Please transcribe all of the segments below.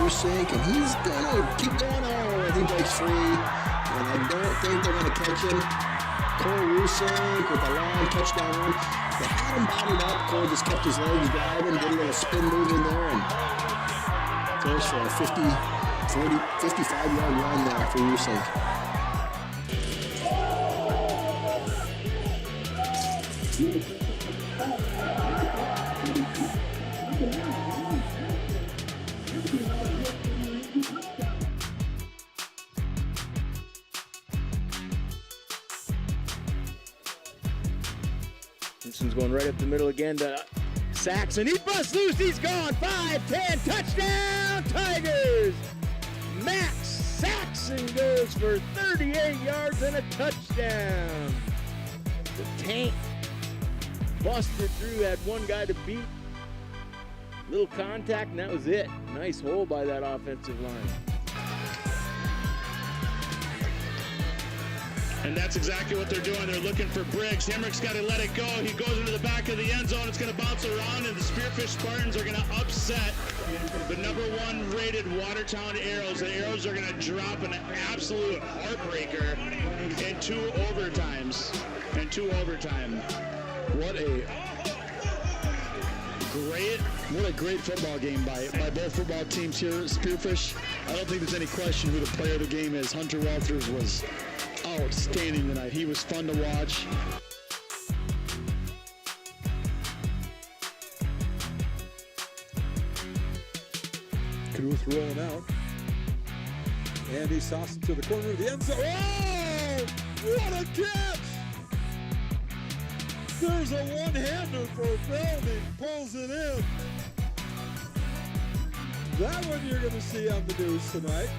Rusink, and he's gonna keep going on. He breaks free, and I don't think they're gonna catch him. Cole Rusink with a long touchdown run. They had him bottled up. Cole just kept his legs driving, did a little spin move in there, and goes for a 50, 40, 55-yard run there for Rusink. Simpson's going right up the middle again to Saxon. He busts loose. He's gone. 5-10. Touchdown, Tigers. Max Saxon goes for 38 yards and a touchdown. The tank busted through, had one guy to beat. Little contact, and that was it. Nice hole by that offensive line. And that's exactly what they're doing. They're looking for Briggs. Hemrick's got to let it go. He goes into the back of the end zone. It's going to bounce around, and the Spearfish Spartans are going to upset the #1 rated Watertown Arrows. The Arrows are going to drop an absolute heartbreaker in two overtimes. What a great football game by both football teams here. Spearfish, I don't think there's any question who the player of the game is. Hunter Walters was outstanding tonight. He was fun to watch. Knuth rolling out. Andy Sauce to the corner of the end zone. Oh! What a catch! There's a one-hander for Belding. Pulls it in. That one you're going to see on the news tonight.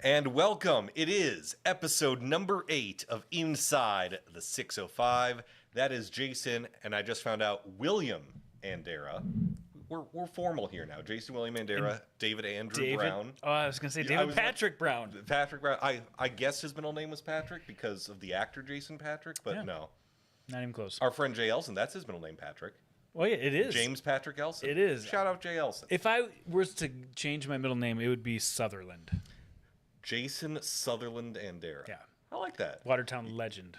And welcome. It is episode number 8 of Inside the 605. That is Jason, and I just found out William Andera. We're formal here now. Jason William Andera, David Andrew Brown. Oh, I was going to say David Patrick Brown. Patrick Brown. I guess his middle name was Patrick because of the actor Jason Patrick, but no. Not even close. Our friend Jay Elson, that's his middle name, Patrick. Well, yeah, it is. James Patrick Elson. It is. Shout out Jay Elson. If I was to change my middle name, it would be Sutherland. Jason Sutherland Andera. Yeah. I like that. Watertown legend.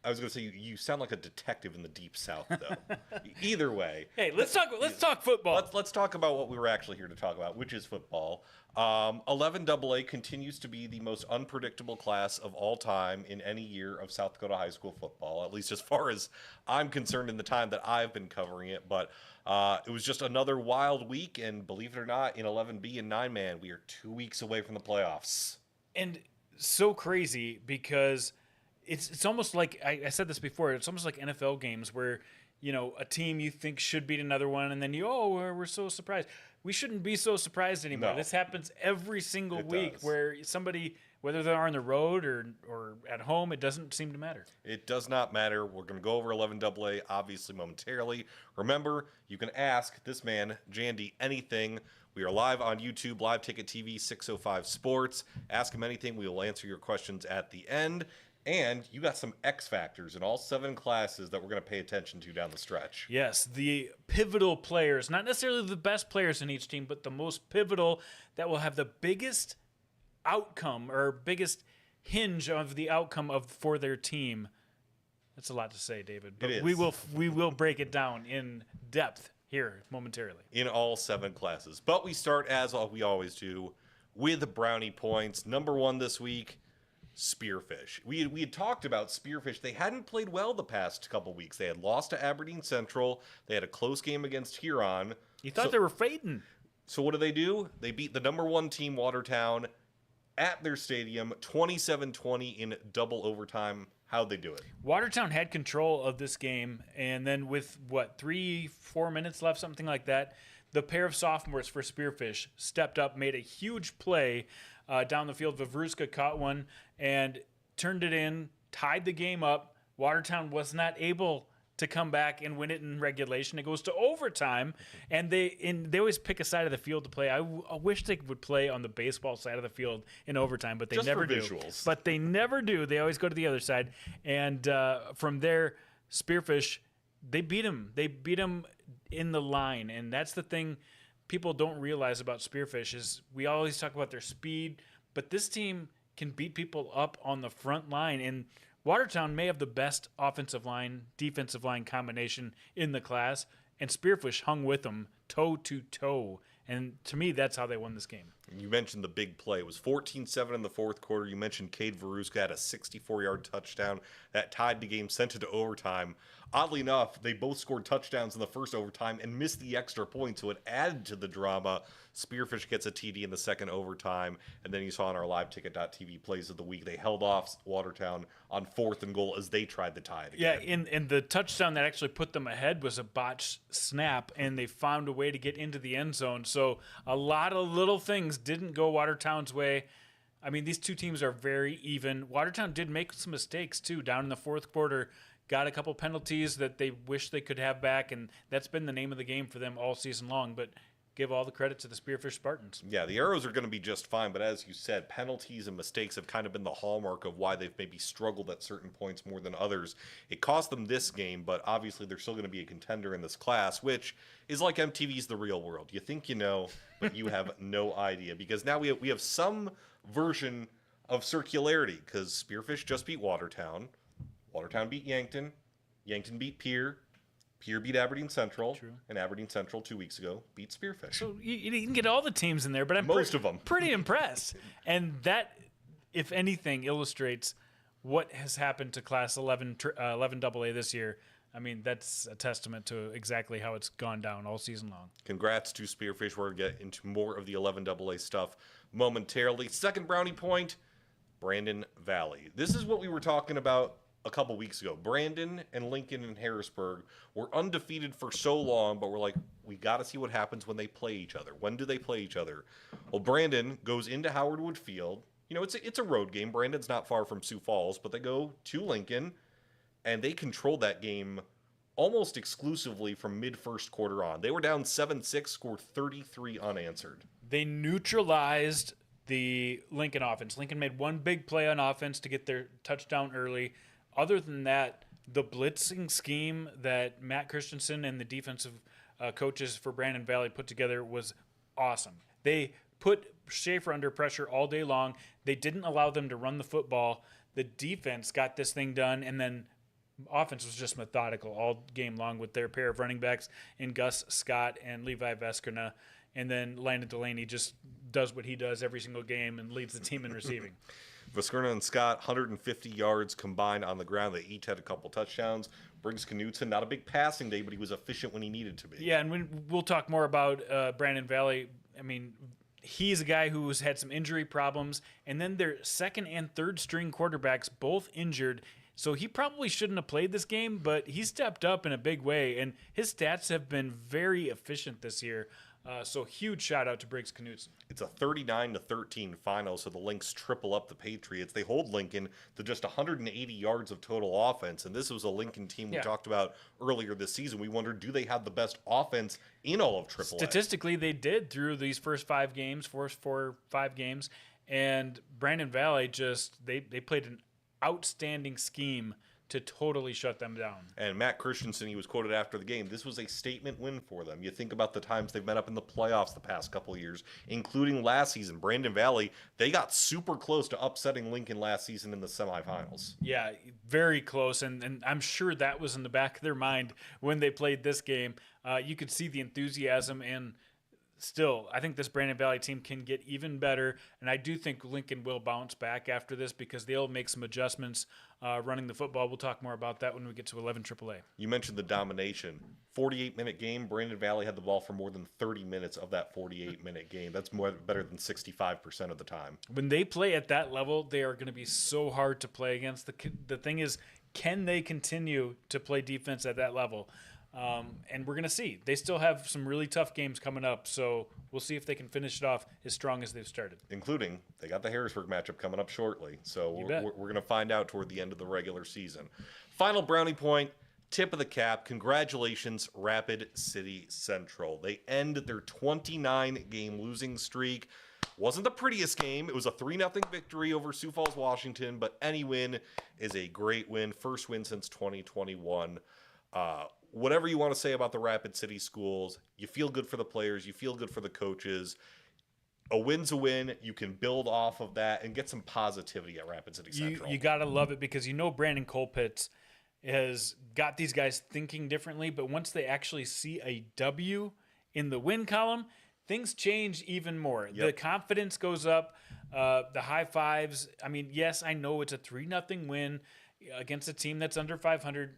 I was going to say, you sound like a detective in the Deep South, though. Either way. Hey, let's talk football. Let's talk about what we were actually here to talk about, which is football. 11AA continues to be the most unpredictable class of all time in any year of South Dakota high school football, at least as far as I'm concerned in the time that I've been covering it. But it was just another wild week, and believe it or not, in 11B and 9-man, we are 2 weeks away from the playoffs. And so crazy because it's almost like, I said this before, it's almost like NFL games where, you know, a team you think should beat another one, and then we're so surprised. We shouldn't be so surprised anymore. No. This happens every single week does. where somebody, whether they're on the road or at home, it doesn't seem to matter. It does not matter. We're going to go over 11AA, obviously, momentarily. Remember, you can ask this man, Jandy, anything. We are live on YouTube, Live Ticket TV, 605 Sports. Ask him anything. We will answer your questions at the end. And you got some X factors in all 7 classes that we're going to pay attention to down the stretch. Yes, the pivotal players, not necessarily the best players in each team, but the most pivotal that will have the biggest outcome or biggest hinge of the outcome for their team. That's a lot to say, David. But It is. we will break it down in depth here momentarily. In all 7 classes. But we start, as we always do, with brownie points. Number 1 this week, Spearfish. We had talked about Spearfish. They hadn't played well the past couple weeks. They had lost to Aberdeen Central. They had a close game against Huron. You thought they were fading. So what do? They beat the number 1 team, Watertown, at their stadium, 27-20 in double overtime. How'd they do it? Watertown had control of this game, and then with, 3-4 minutes left, something like that, the pair of sophomores for Spearfish stepped up, made a huge play down the field. Vavruska caught one and turned it in, tied the game up. Watertown was not able to come back and win it in regulation. It goes to overtime, and they always pick a side of the field to play. I wish they would play on the baseball side of the field in overtime, but they Just never for do. visuals. But they never do. They always go to the other side, and from there, Spearfish, they beat them. They beat them in the line, and that's the thing people don't realize about Spearfish is we always talk about their speed, but this team can beat people up on the front line, and Watertown may have the best offensive line, defensive line combination in the class, and Spearfish hung with them toe to toe. And to me, that's how they won this game. You mentioned the big play. It was 14-7 in the fourth quarter. You mentioned Cade Varuska had a 64-yard touchdown that tied the game, sent it to overtime. Oddly enough, they both scored touchdowns in the first overtime and missed the extra point, so it added to the drama. Spearfish gets a TD in the second overtime, and then you saw on our liveticket.tv plays of the week, they held off Watertown on 4th and goal as they tried to tie it again. Yeah, and the touchdown that actually put them ahead was a botched snap, and they found a way to get into the end zone. So a lot of little things didn't go Watertown's way. I mean, these two teams are very even. Watertown did make some mistakes, too, down in the fourth quarter. Got a couple penalties that they wish they could have back, and that's been the name of the game for them all season long. But give all the credit to the Spearfish Spartans. Yeah, the Arrows are going to be just fine, but as you said, penalties and mistakes have kind of been the hallmark of why they've maybe struggled at certain points more than others. It cost them this game, but obviously they're still going to be a contender in this class, which is like MTV's The Real World. You think you know, but you have no idea, because now we have some version of circularity, because Spearfish just beat Watertown. Watertown beat Yankton. Yankton beat Pierre. Pierre beat Aberdeen Central. True. And Aberdeen Central 2 weeks ago beat Spearfish. So you didn't get all the teams in there, but I'm Most of them. pretty impressed. And that, if anything, illustrates what has happened to Class 11 AA this year. I mean, that's a testament to exactly how it's gone down all season long. Congrats to Spearfish. We're going to get into more of the 11 AA stuff momentarily. Second brownie point, Brandon Valley. This is what we were talking about a couple weeks ago. Brandon and Lincoln and Harrisburg were undefeated for so long, but we're like, we got to see what happens when they play each other. When do they play each other? Well, Brandon goes into Howard Wood Field. You know, it's a road game. Brandon's not far from Sioux Falls, but they go to Lincoln, and they control that game almost exclusively from mid-first quarter on. They were down 7-6, scored 33 unanswered. They neutralized the Lincoln offense. Lincoln made one big play on offense to get their touchdown early. Other than that, the blitzing scheme that Matt Christensen and the defensive coaches for Brandon Valley put together was awesome. They put Schaefer under pressure all day long. They didn't allow them to run the football. The defense got this thing done, and then offense was just methodical all game long with their pair of running backs in Gus Scott and Levi Veskerna. And then Landon Delaney just does what he does every single game and leads the team in receiving. Veskerna and Scott, 150 yards combined on the ground. They each had a couple touchdowns. Briggs Knutson, not a big passing day, but he was efficient when he needed to be. Yeah, and we'll talk more about Brandon Valley. I mean, he's a guy who's had some injury problems, and then their second and third string quarterbacks both injured. So he probably shouldn't have played this game, but he stepped up in a big way, and his stats have been very efficient this year. So huge shout out to Briggs Knutson. It's a 39-13 final, so the Lynx triple up the Patriots. They hold Lincoln to just 180 yards of total offense, and this was a Lincoln team we talked about earlier this season. We wondered, do they have the best offense in all of AAA? Statistically, they did through these first 5 games, first 4-5 games, and Brandon Valley just they played an outstanding scheme to totally shut them down. And Matt Christensen, he was quoted after the game, this was a statement win for them. You think about the times they've met up in the playoffs the past couple of years, including last season. Brandon Valley, they got super close to upsetting Lincoln last season in the semifinals. Yeah, very close, and I'm sure that was in the back of their mind when they played this game. You could see the enthusiasm and still, I think this Brandon Valley team can get even better, and I do think Lincoln will bounce back after this because they'll make some adjustments running the football. We'll talk more about that when we get to 11 AAA. You mentioned the domination. 48-minute game, Brandon Valley had the ball for more than 30 minutes of that 48-minute game. That's better than 65% of the time. When they play at that level, they are going to be so hard to play against. The thing is, can they continue to play defense at that level? And we're going to see. They still have some really tough games coming up, so we'll see if they can finish it off as strong as they've started. Including, they got the Harrisburg matchup coming up shortly, so we're going to find out toward the end of the regular season. Final brownie point, tip of the cap. Congratulations, Rapid City Central. They end their 29-game losing streak. Wasn't the prettiest game. It was a 3-0 victory over Sioux Falls, Washington, but any win is a great win. First win since 2021. Whatever you want to say about the Rapid City schools, you feel good for the players, you feel good for the coaches. A win's a win. You can build off of that and get some positivity at Rapid City Central. You got to love it because Brandon Colpitts has got these guys thinking differently, but once they actually see a W in the win column, things change even more. Yep. The confidence goes up, the high fives. I mean, yes, I know it's a 3-0 win against a team that's under 500.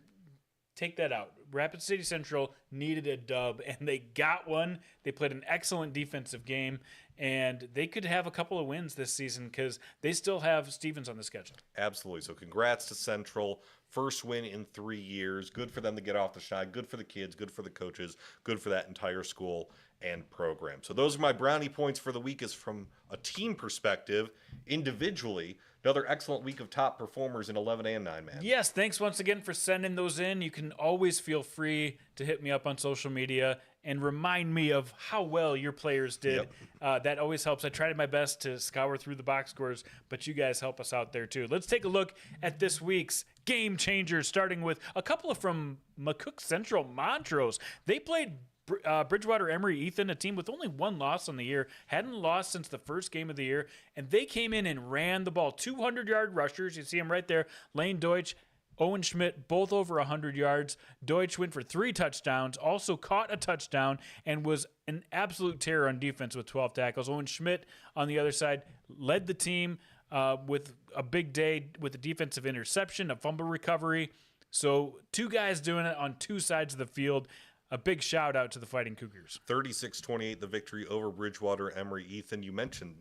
Take that out. Rapid City Central needed a dub, and they got one. They played an excellent defensive game, and they could have a couple of wins this season because they still have Stevens on the schedule. Absolutely. So congrats to Central. First win in 3 years. Good for them to get off the schneid. Good for the kids. Good for the coaches. Good for that entire school and program. So those are my brownie points for the week is from a team perspective. Individually, another excellent week of top performers in 11 and 9, man. Yes, thanks once again for sending those in. You can always feel free to hit me up on social media and remind me of how well your players did. Yep. That always helps. I tried my best to scour through the box scores, but you guys help us out there too. Let's take a look at this week's game changers, starting with a couple from McCook Central Montrose. They played Bridgewater Emory Ethan, a team with only one loss on the year, hadn't lost since the first game of the year, and they came in and ran the ball. 200-yard rushers. You see them right there. Lane Deutsch, Owen Schmidt, both over 100 yards. Deutsch went for 3 touchdowns, also caught a touchdown, and was an absolute terror on defense with 12 tackles. Owen Schmidt, on the other side, led the team with a big day with a defensive interception, a fumble recovery. So 2 guys doing it on 2 sides of the field. A big shout out to the Fighting Cougars. 36-28, the victory over Bridgewater Emory Ethan. You mentioned,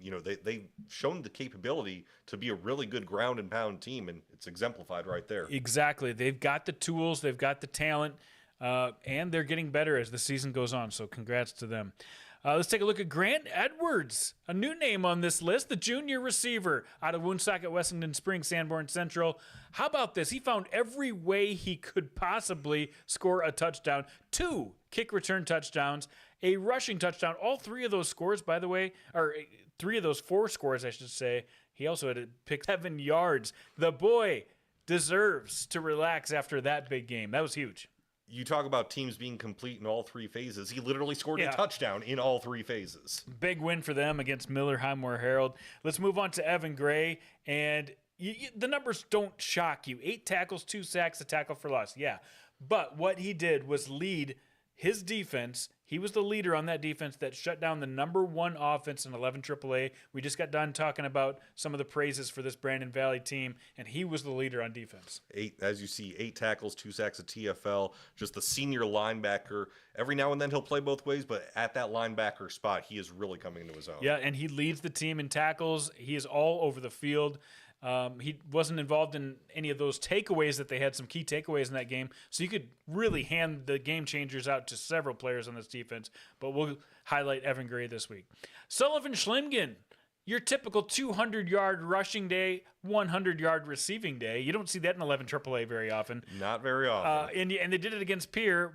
they've shown the capability to be a really good ground and pound team, and it's exemplified right there. Exactly. They've got the tools, they've got the talent, and they're getting better as the season goes on. So congrats to them. Let's take a look at Grant Edwards, a new name on this list, the junior receiver out of Woonsocket, Wessington Springs, Sanborn Central. How about this? He found every way he could possibly score a touchdown. 2 kick return touchdowns, a rushing touchdown. All 3 of those scores, by the way, or 3 of those 4 scores, I should say. He also had to pick 7 yards. The boy deserves to relax after that big game. That was huge. You talk about teams being complete in all 3 phases. He literally scored a touchdown in all 3 phases. Big win for them against Miller Highmore Herald. Let's move on to Evan Gray. And the numbers don't shock you. 8 tackles, 2 sacks, a tackle for loss. Yeah. But what he did was lead his defense. He was the leader on that defense that shut down the number 1 offense in 11 AAA. We just got done talking about some of the praises for this Brandon Valley team, and he was the leader on defense. 8, as you see, 8 tackles, 2 sacks, a TFL, just the senior linebacker. Every now and then he'll play both ways, but at that linebacker spot, he is really coming into his own. Yeah, and he leads the team in tackles. He is all over the field. He wasn't involved in any of those takeaways that they had, some key takeaways in that game. So you could really hand the game changers out to several players on this defense. But we'll highlight Evan Gray this week. Sullivan Schlingen, your typical 200-yard rushing day, 100-yard receiving day. You don't see that in 11 AAA very often. Not very often. And they did it against Pierre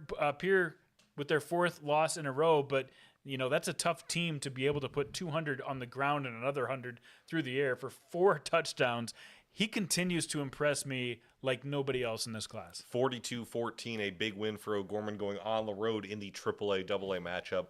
with their 4th loss in a row. But that's a tough team to be able to put 200 on the ground and another 100 through the air for 4 touchdowns. He continues to impress me like nobody else in this class. 42-14, a big win for O'Gorman going on the road in the AAA, AA matchup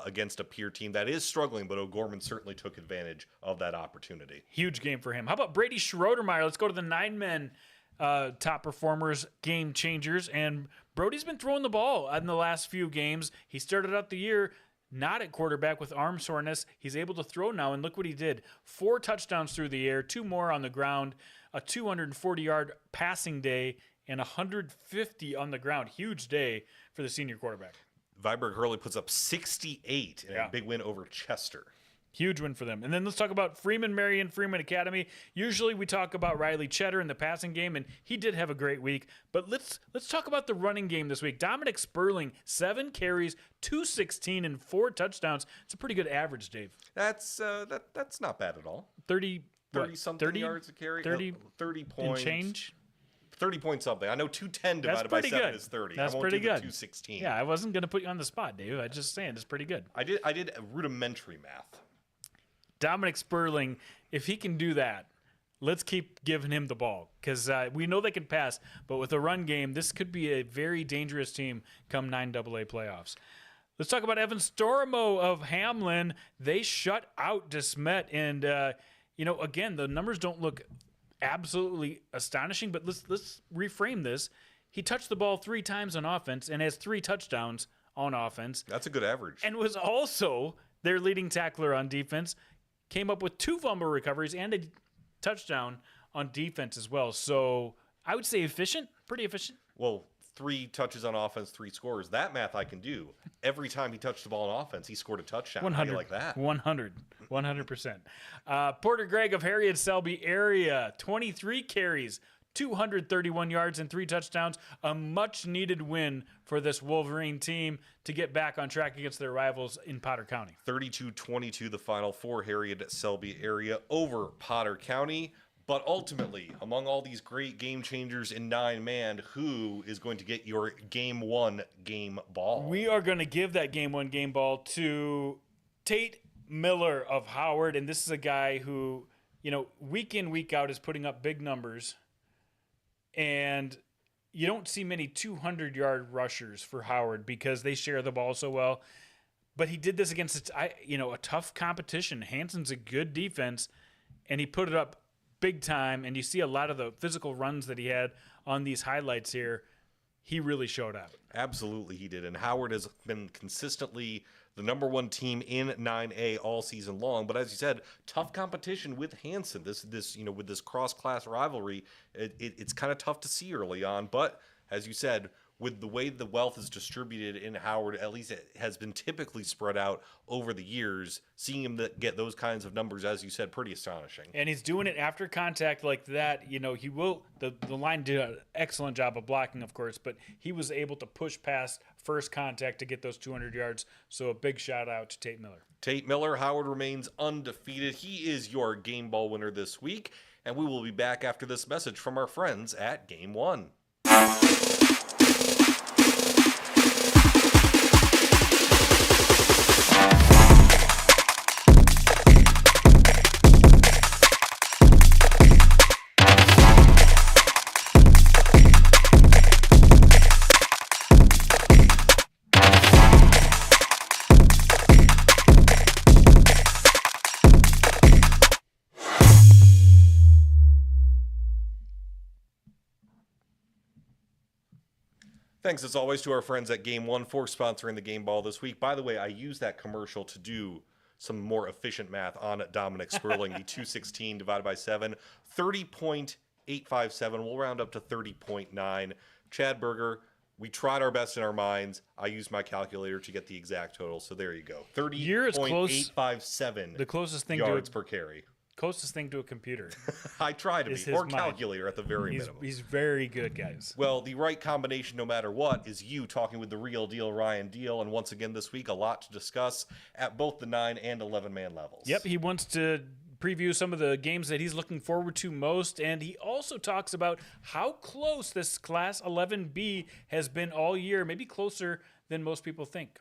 against a peer team that is struggling, but O'Gorman certainly took advantage of that opportunity. Huge game for him. How about Brady Schroedermeyer? Let's go to the 9-men top performers, game changers. And Brody's been throwing the ball in the last few games. He started out the year not at quarterback with arm soreness. He's able to throw now, and look what he did. 4 touchdowns through the air, 2 more on the ground, a 240-yard passing day, and 150 on the ground. Huge day for the senior quarterback. Viborg Hurley puts up 68 in a big win over Chester. Huge win for them. And then let's talk about Freeman Marion, Freeman Academy. Usually we talk about Riley Cheddar in the passing game, and he did have a great week. But let's talk about the running game this week. Dominic Sperling, 7 carries, 216, and 4 touchdowns. It's a pretty good average, Dave. That's not bad at all. 30-something yards a carry. 30 points. And change? 30 point something. I know 210 divided by 7 is 30. That's I won't pretty do the good. 216. Yeah, I wasn't going to put you on the spot, Dave. I just saying it's pretty good. I did rudimentary math. Dominic Sperling, if he can do that, let's keep giving him the ball because we know they can pass, but with a run game, this could be a very dangerous team come 9AA playoffs. Let's talk about Evan Stormo of Hamlin. They shut out DeSmet, and again, the numbers don't look absolutely astonishing, but let's reframe this. He touched the ball 3 times on offense and has 3 touchdowns on offense. That's a good average. And was also their leading tackler on defense. Came up with 2 fumble recoveries and a touchdown on defense as well. So I would say efficient, pretty efficient. Well, 3 touches on offense, 3 scores. That math I can do. Every time he touched the ball on offense, he scored a touchdown. 100. How do you like that? 100%. Porter Gregg of Harriet Selby area, 23 carries, 231 yards and 3 touchdowns. A much-needed win for this Wolverine team to get back on track against their rivals in Potter County. 32-22 the final for Harriet Selby area over Potter County. But ultimately, among all these great game changers in 9-man, who is going to get your Game 1 game ball? We are going to give that Game 1 game ball to Tate Miller of Howard. And this is a guy who, week in, week out is putting up big numbers. And you don't see many 200-yard rushers for Howard because they share the ball so well. But he did this against a tough competition. Hanson's a good defense, and he put it up big time. And you see a lot of the physical runs that he had on these highlights here. He really showed out. Absolutely, he did. And Howard has been consistently the number 1 team in 9A all season long. But as you said, tough competition with Hanson. This with this cross-class rivalry, it's kind of tough to see early on. But as you said, with the way the wealth is distributed in Howard, at least it has been typically spread out over the years. Seeing him get those kinds of numbers, as you said, pretty astonishing. And he's doing it after contact like that. He will. The line did an excellent job of blocking, of course, but he was able to push past first contact to get those 200 yards. So a big shout out to Tate Miller. Tate Miller, Howard remains undefeated. He is your game ball winner this week, and we will be back after this message from our friends at Game 1. Thanks, as always, to our friends at Game 1 for sponsoring the game ball this week. By the way, I used that commercial to do some more efficient math on Dominic Sperling. The 216 divided by 7, 30.857. We'll round up to 30.9. Chad Berger, we tried our best in our minds. I used my calculator to get the exact total, so there you go. 30.857 the closest thing yards per carry. Closest thing to a computer. I try to be, or calculator at the very minimum. He's very good, guys. Well, the right combination, no matter what, is you talking with the real deal, Ryan Deal. And once again this week, a lot to discuss at both the 9 and 11-man levels. Yep, he wants to preview some of the games that he's looking forward to most. And he also talks about how close this Class 11B has been all year, maybe closer than most people think.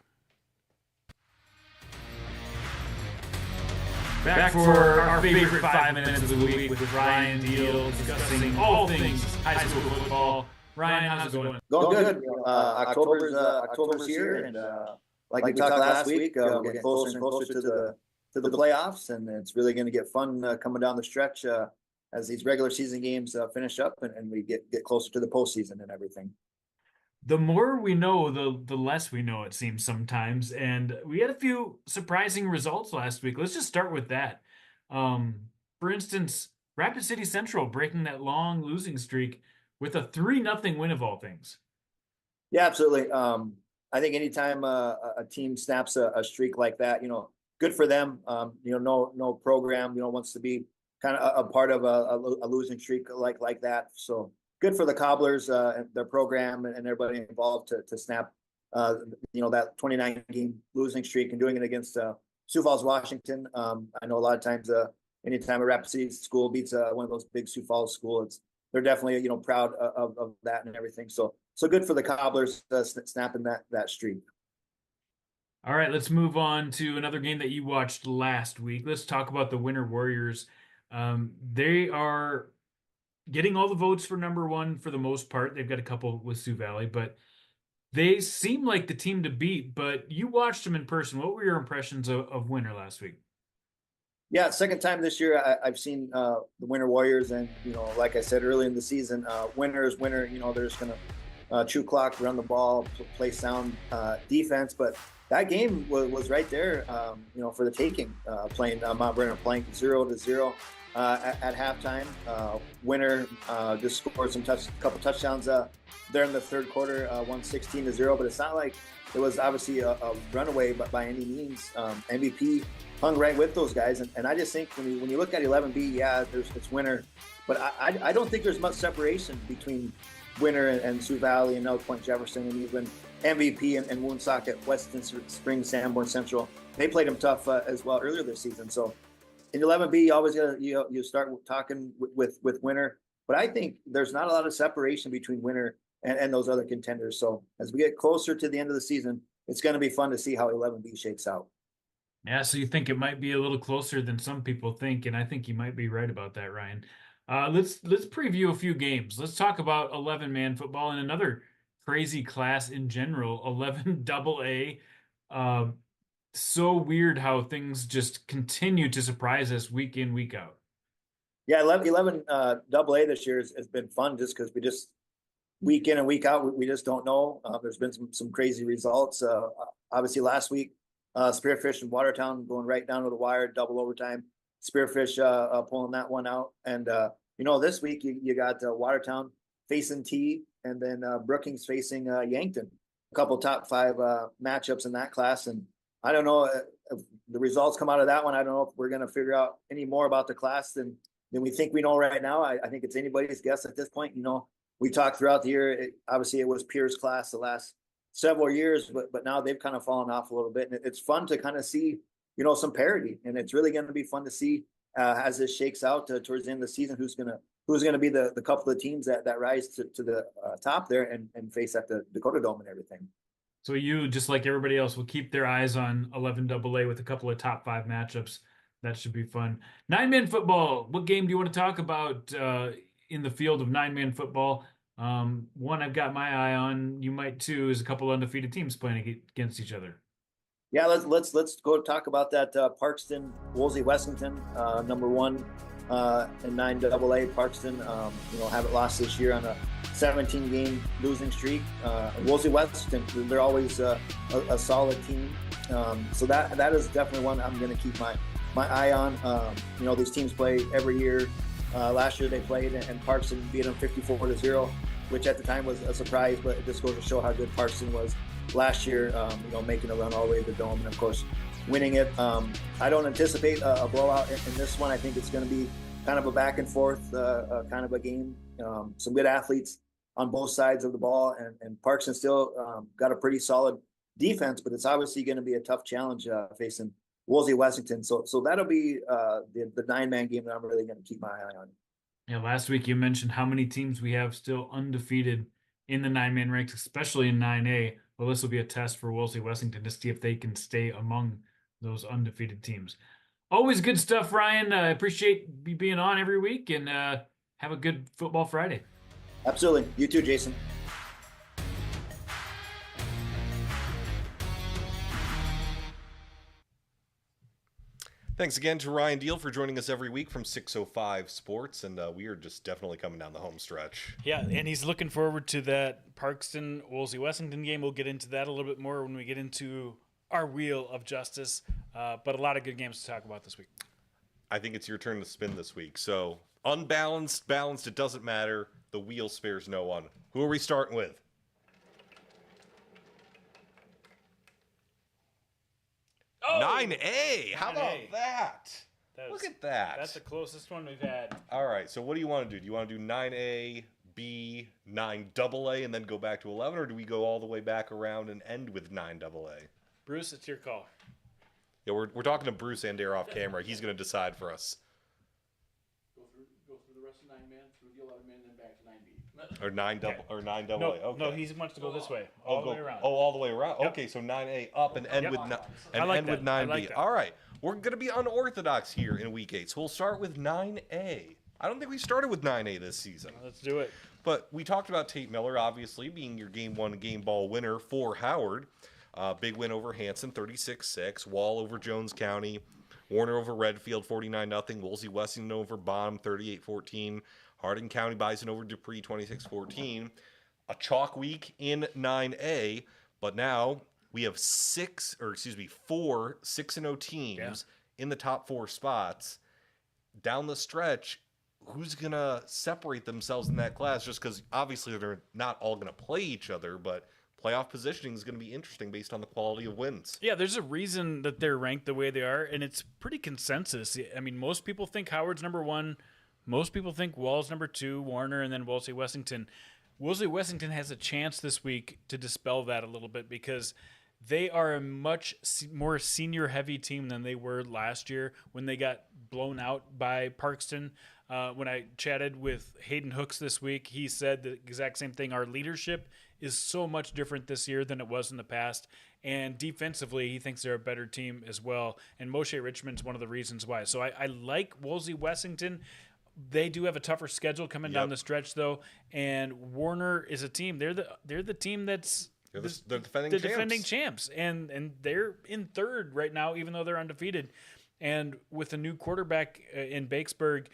Back for our favorite 5 minutes of the week with Ryan Deal, discussing all things high school football. Ryan, how's it going? Going good. October's here, and like we talked last week, we're getting closer and closer to the playoffs, and it's really going to get fun coming down the stretch as these regular season games finish up, and we get closer to the postseason and everything. The more we know, the less we know, it seems sometimes. And we had a few surprising results last week. Let's just start with that. For instance, Rapid City Central breaking that long losing streak with a 3-0 win of all things. Yeah, absolutely. I think anytime a team snaps a streak like that, good for them. No program, wants to be kind of a part of a losing streak like that. So good for the Cobblers and their program and everybody involved to snap, that 29 game losing streak and doing it against Sioux Falls, Washington. I know a lot of times, anytime a Rapid City school beats one of those big Sioux Falls schools, they're definitely proud of that and everything. So good for the Cobblers snapping that streak. All right, let's move on to another game that you watched last week. Let's talk about the Winter Warriors. They are getting all the votes for number one for the most part. They've got a couple with Sioux Valley, but they seem like the team to beat. But you watched them in person. What were your impressions of Winter last week? Yeah, second time this year I've seen the Winter Warriors, and like I said early in the season, winner is winner. They're just gonna chew clock, run the ball, play sound defense. But that game was right there, for the taking. Playing Mount Brennan playing 0-0 at halftime. Winner just scored couple touchdowns there in the third quarter, 16-0. But it's not like it was obviously a runaway, but by any means, MVP hung right with those guys. And I just think when you look at 11B, yeah, it's Winter, but I don't think there's much separation between Winter and Sioux Valley and Elk Point Jefferson, and even MVP and Woonsocket, Weston Springs, Sanborn Central. They played them tough as well earlier this season. So in 11B, you always got you start talking with Winter, but I think there's not a lot of separation between Winter and those other contenders. So as we get closer to the end of the season, it's going to be fun to see how 11B shakes out. Yeah, so you think it might be a little closer than some people think, and I think you might be right about that, Ryan. Let's preview a few games. Let's talk about 11-man football and another crazy class in general, 11 AA. So weird how things just continue to surprise us week in, week out. Yeah, 11 AA this year has been fun just because we just week in and week out, we just don't know. There's been some crazy results. Obviously last week, Spearfish and Watertown going right down to the wire, double overtime. Spearfish pulling that one out. And, this week you got Watertown facing T, and then Brookings facing Yankton. A couple top 5 matchups in that class. And I don't know if the results come out of that one. I don't know if we're going to figure out any more about the class than we think we know right now. I think it's anybody's guess at this point. We talked throughout the year. Obviously, it was Pierre's class the last several years, but now they've kind of fallen off a little bit. And it's fun to kind of see, some parity. And it's really going to be fun to see as this shakes out towards the end of the season, who's going to be the couple of teams that rise to the top there and face at the Dakota Dome and everything. So you, just like everybody else, will keep their eyes on 11 AA with a couple of top 5 matchups. That should be fun. 9-man football. What game do you want to talk about in the field of 9-man football? One I've got my eye on, you might too, is a couple undefeated teams playing against each other. Yeah, let's go talk about that. Parkston, Woolsey, Wessington, number 1 in 9 AA. Parkston, haven't lost this year on a 17 game losing streak. Woolsey, Wessington, they're always a solid team. So that is definitely one I'm going to keep my eye on. These teams play every year. Last year they played and Parkston beat them 54-0, which at the time was a surprise, but it just goes to show how good Parkston was last year, making a run all the way to the Dome and of course winning it. I don't anticipate a blowout in this one. I think it's going to be kind of a back and forth kind of a game. Some good athletes on both sides of the ball, and Parkston still got a pretty solid defense, but it's obviously going to be a tough challenge facing Woolsey Wessington. So that'll be the 9-man game that I'm really going to keep my eye on. Yeah, last week you mentioned how many teams we have still undefeated in the 9-man ranks, especially in 9A. Well, this will be a test for Woolsey Wessington to see if they can stay among those undefeated teams. Always good stuff, Ryan. I appreciate you being on every week, and have a good Football Friday. Absolutely. You too, Jason. Thanks again to Ryan Deal for joining us every week from 605 Sports, and we are just definitely coming down the home stretch. Yeah, and he's looking forward to that Parkston-Wolsey-Wessington game. We'll get into that a little bit more when we get into our Wheel of Justice, but a lot of good games to talk about this week. I think it's your turn to spin this week. So, unbalanced, balanced, it doesn't matter. The wheel spares no one. Who are we starting with? Oh! 9A. How about 9A. that? Look at that. That's the closest one we've had. All right, so what do you want to do? Do you want to do 9A, B, 9AA, and then go back to 11, or do we go all the way back around and end with 9AA? Bruce, it's your call. Yeah, we're talking to Bruce Andera off camera. He's going to decide for us. Go through the rest of 9-man, through the 11-man, then back to 9B. Or 9AA. No, Okay. no, he wants to go this way, all the way around. Oh, all the way around. Yep. Okay, so 9A up and end Yep. with I like end with that. I 9B. like that. All right, we're going to be unorthodox here in Week 8, so we'll start with 9A. I don't think we started with 9A this season. Let's do it. But we talked about Tate Miller, obviously, being your Game 1 game ball winner for Howard. Big win over Hanson, 36-6. Wall over Jones County. Warner over Redfield, 49-0. Wolsey-Wessington over Bonham, 38-14. Hardin County Bison over Dupree, 26-14. A chalk week in 9A, but now we have 4 6-0 teams in the top 4 spots. Down the stretch, who's going to separate themselves in that class? Just because obviously they're not all going to play each other, but playoff positioning is going to be interesting based on the quality of wins. Yeah, there's a reason that they're ranked the way they are, and it's pretty consensus. I mean, most people think Howard's number 1. Most people think Wall's number 2, Warner, and then Wolsey-Wessington. Wolsey-Wessington has a chance this week to dispel that a little bit because they are a much more senior-heavy team than they were last year when they got blown out by Parkston. When I chatted with Hayden Hooks this week, he said the exact same thing. Our leadership is so much different this year than it was in the past. And defensively, he thinks they're a better team as well. And Moshe Richmond's one of the reasons why. So I like Wolsey-Wessington. They do have a tougher schedule coming down the stretch, though. And Warner is a team. They're the team that's they're defending champs. And they're in third right now, even though they're undefeated. And with a new quarterback in Bakesburg,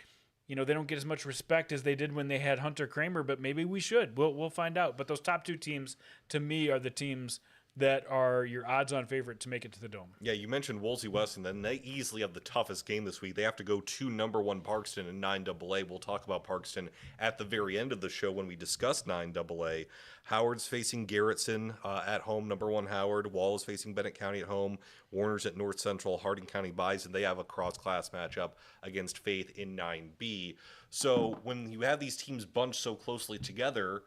you know, they don't get as much respect as they did when they had Hunter Kramer, but maybe we should. We'll find out. But those top 2 teams, to me, are the teams that are your odds-on favorite to make it to the Dome. Yeah, you mentioned Wolsey-Wessington. They easily have the toughest game this week. They have to go to number 1 Parkston in 9AA. We'll talk about Parkston at the very end of the show when we discuss 9AA. Howard's facing Garrettson at home, number 1 Howard. Wall is facing Bennett County at home. Warner's at North Central. Hardin County Bison. They have a cross-class matchup against Faith in 9B. So when you have these teams bunched so closely together,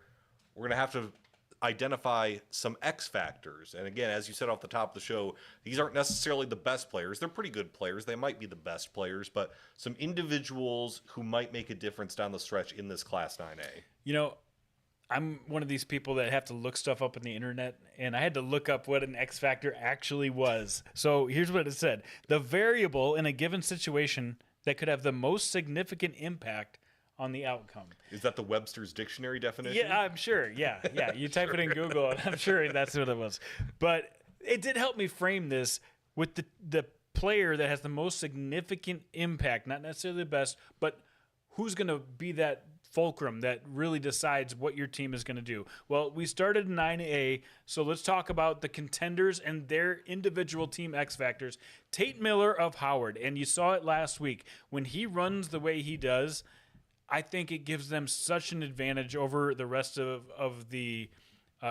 we're going to have to identify some X factors. And again, as you said off the top of the show, these aren't necessarily the best players. They're pretty good players. They might be the best players, but some individuals who might make a difference down the stretch in this Class 9A. You know, I'm one of these people that have to look stuff up on the internet, and I had to look up what an X factor actually was. So here's what it said. The variable in a given situation that could have the most significant impact on the outcome. Is that the Webster's Dictionary definition? Yeah, I'm sure. Yeah. You type it in Google, and I'm sure that's what it was. But it did help me frame this with the player that has the most significant impact, not necessarily the best, but who's going to be that fulcrum that really decides what your team is going to do. Well, we started 9A, so let's talk about the contenders and their individual team X factors. Tate Miller of Howard, and you saw it last week. When he runs the way he does, I think it gives them such an advantage over the rest of the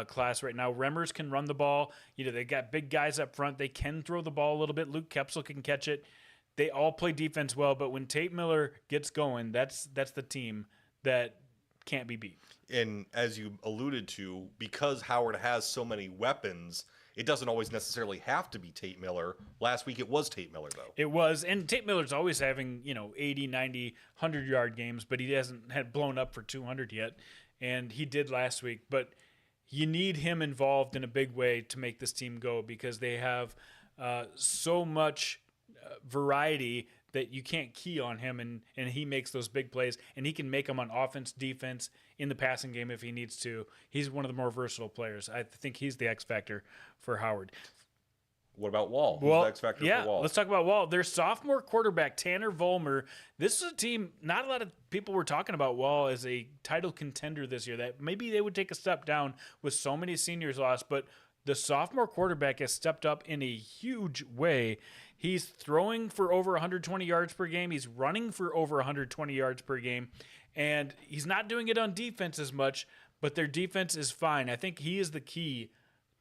class right now. Remmers can run the ball. You know, they got big guys up front. They can throw the ball a little bit. Luke Kepsel can catch it. They all play defense well, but when Tate Miller gets going, that's the team that can't be beat. And as you alluded to, because Howard has so many weapons, it doesn't always necessarily have to be Tate Miller. Last week it was Tate Miller, though. It was, and Tate Miller's always having, 80, 90, 100-yard games, but he hasn't had blown up for 200 yet, and he did last week. But you need him involved in a big way to make this team go because they have so much variety that you can't key on him, and he makes those big plays, and he can make them on offense, defense, in the passing game if he needs to. He's one of the more versatile players. I think he's the X factor for Howard. What about Wall? Who's the X factor yeah, for Wall? let's talk about Wall. Their sophomore quarterback, Tanner Vollmer. This is a team, not a lot of people were talking about Wall as a title contender this year, that maybe they would take a step down with so many seniors lost, but the sophomore quarterback has stepped up in a huge way. He's throwing for over 120 yards per game. He's running for over 120 yards per game, and he's not doing it on defense as much, but their defense is fine. I think he is the key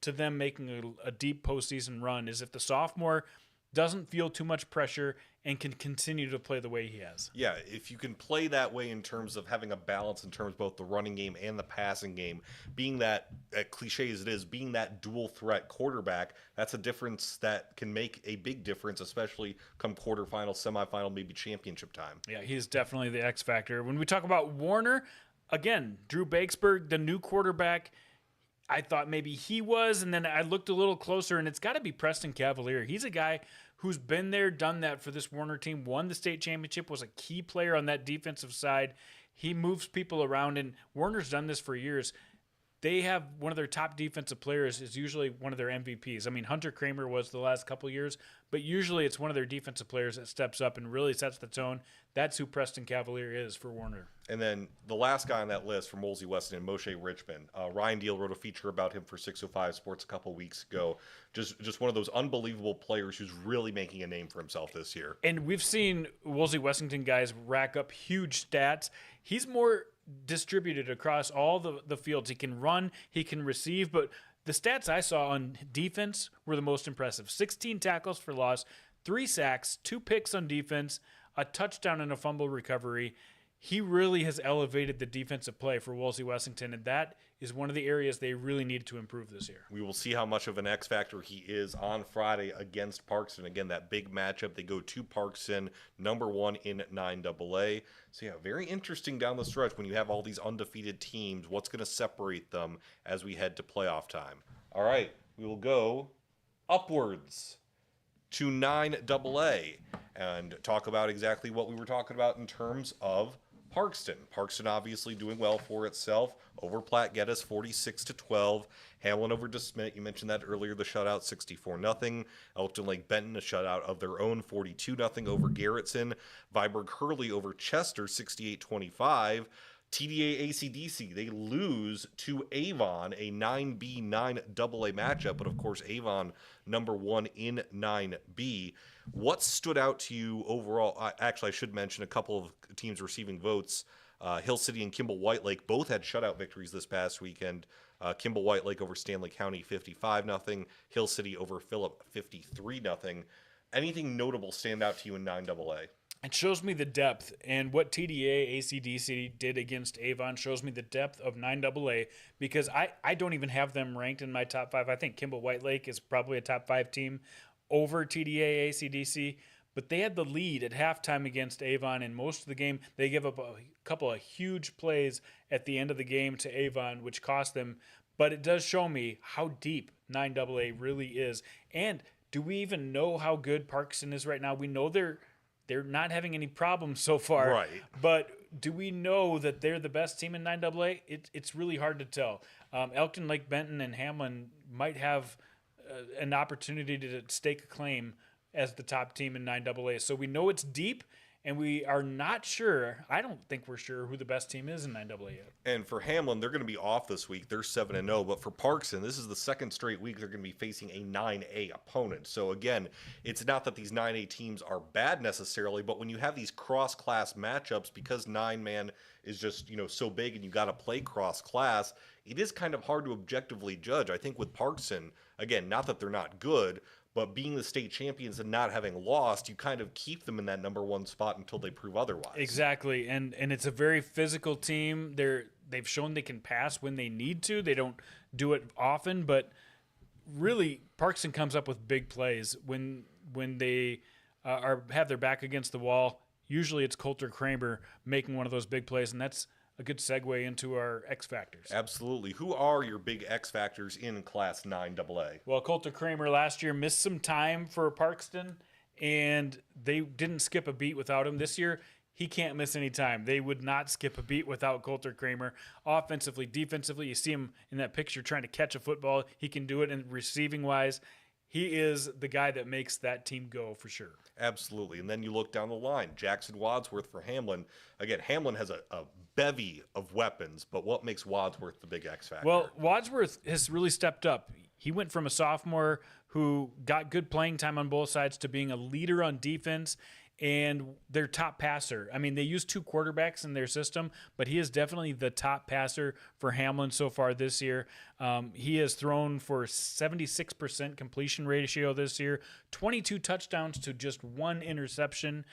to them making a deep postseason run, is if the sophomore doesn't feel too much pressure and can continue to play the way he has. Yeah, if you can play that way in terms of having a balance in terms of both the running game and the passing game, being that, cliche as it is, being that dual threat quarterback, that's a difference that can make a big difference, especially come quarterfinal, semifinal, maybe championship time. Yeah, he's definitely the X factor. When we talk about Warner, again, Drew Bakesberg, the new quarterback, I thought maybe he was, and then I looked a little closer, and it's got to be Preston Cavalier. He's a guy who's been there, done that for this Warner team, won the state championship, was a key player on that defensive side. He moves people around, and Warner's done this for years. They have one of their top defensive players is usually one of their MVPs. I mean, Hunter Kramer was the last couple of years, but usually it's one of their defensive players that steps up and really sets the tone. That's who Preston Cavalier is for Warner. And then the last guy on that list from Wolsey Weston, Moshe Richmond. Ryan Deal wrote a feature about him for 605 Sports a couple weeks ago. Just one of those unbelievable players who's really making a name for himself this year. And we've seen Wolsey Wessington guys rack up huge stats. He's more distributed across all the fields. He can run, he can receive, but the stats I saw on defense were the most impressive. 16 tackles for loss, 3 sacks, 2 picks on defense, a touchdown and a fumble recovery. He really has elevated the defensive play for Wolsey Wessington, and that is one of the areas they really need to improve this year. We will see how much of an X factor he is on Friday against Parkston. Again, that big matchup. They go to Parkston, number 1 in 9AA. So yeah, very interesting down the stretch when you have all these undefeated teams. What's going to separate them as we head to playoff time? All right, we will go upwards to 9AA and talk about exactly what we were talking about in terms of Parkston. Parkston obviously doing well for itself. Over Platte Geddes 46-12. Hamlin over DeSmit, you mentioned that earlier, the shutout 64-0. Elkton Lake Benton, a shutout of their own 42-0 over Garrettson. Viborg Hurley over Chester 68-25. TDA ACDC, they lose to Avon, a 9B 9AA matchup, but of course Avon number 1 in 9B. What stood out to you overall? Actually, I should mention a couple of teams receiving votes. Hill City and Kimball White Lake both had shutout victories this past weekend. Kimball White Lake over Stanley County 55-0. Hill City over Phillip 53-0. Anything notable stand out to you in 9AA? It shows me the depth, and what TDA ACDC did against Avon shows me the depth of 9AA, because I don't even have them ranked in my top 5. I think Kimball White Lake is probably a top 5 team over TDA ACDC, but they had the lead at halftime against Avon, and most of the game they give up a couple of huge plays at the end of the game to Avon, which cost them. But it does show me how deep 9AA really is. And do we even know how good Parkston is right now? We know they're not having any problems so far. Right. But do we know that they're the best team in 9AA? It's really hard to tell. Elkton Lake Benton and Hamlin might have an opportunity to stake a claim as the top team in 9AA. So we know it's deep, and we are not sure. I don't think we're sure who the best team is in 9AA yet. And for Hamlin, they're going to be off this week. They're 7-0. But for Parkson, this is the second straight week they're going to be facing a 9A opponent. So again, it's not that these 9A teams are bad necessarily, but when you have these cross-class matchups, because 9-man is just, so big and you got to play cross-class, it is kind of hard to objectively judge. I think with Parkson, again, not that they're not good, but being the state champions and not having lost, you kind of keep them in that number 1 spot until they prove otherwise. Exactly, and it's a very physical team. They've shown they can pass when they need to. They don't do it often, but really, Parkson comes up with big plays when they have their back against the wall. Usually, it's Coulter Kramer making one of those big plays, and that's a good segue into our X factors. Absolutely. Who are your big X factors in Class 9AA? Well, Coulter Kramer last year missed some time for Parkston, and they didn't skip a beat without him. This year, he can't miss any time. They would not skip a beat without Coulter Kramer. Offensively, defensively, you see him in that picture trying to catch a football. He can do it, and receiving-wise, he is the guy that makes that team go for sure. Absolutely. And then you look down the line, Jackson Wadsworth for Hamlin. Again, Hamlin has a bevy of weapons, but what makes Wadsworth the big X factor? Well, Wadsworth has really stepped up. He went from a sophomore who got good playing time on both sides to being a leader on defense and their top passer. I mean, they use 2 quarterbacks in their system, but he is definitely the top passer for Hamlin so far this year. He has thrown for 76% completion ratio this year, 22 touchdowns to just 1 interception.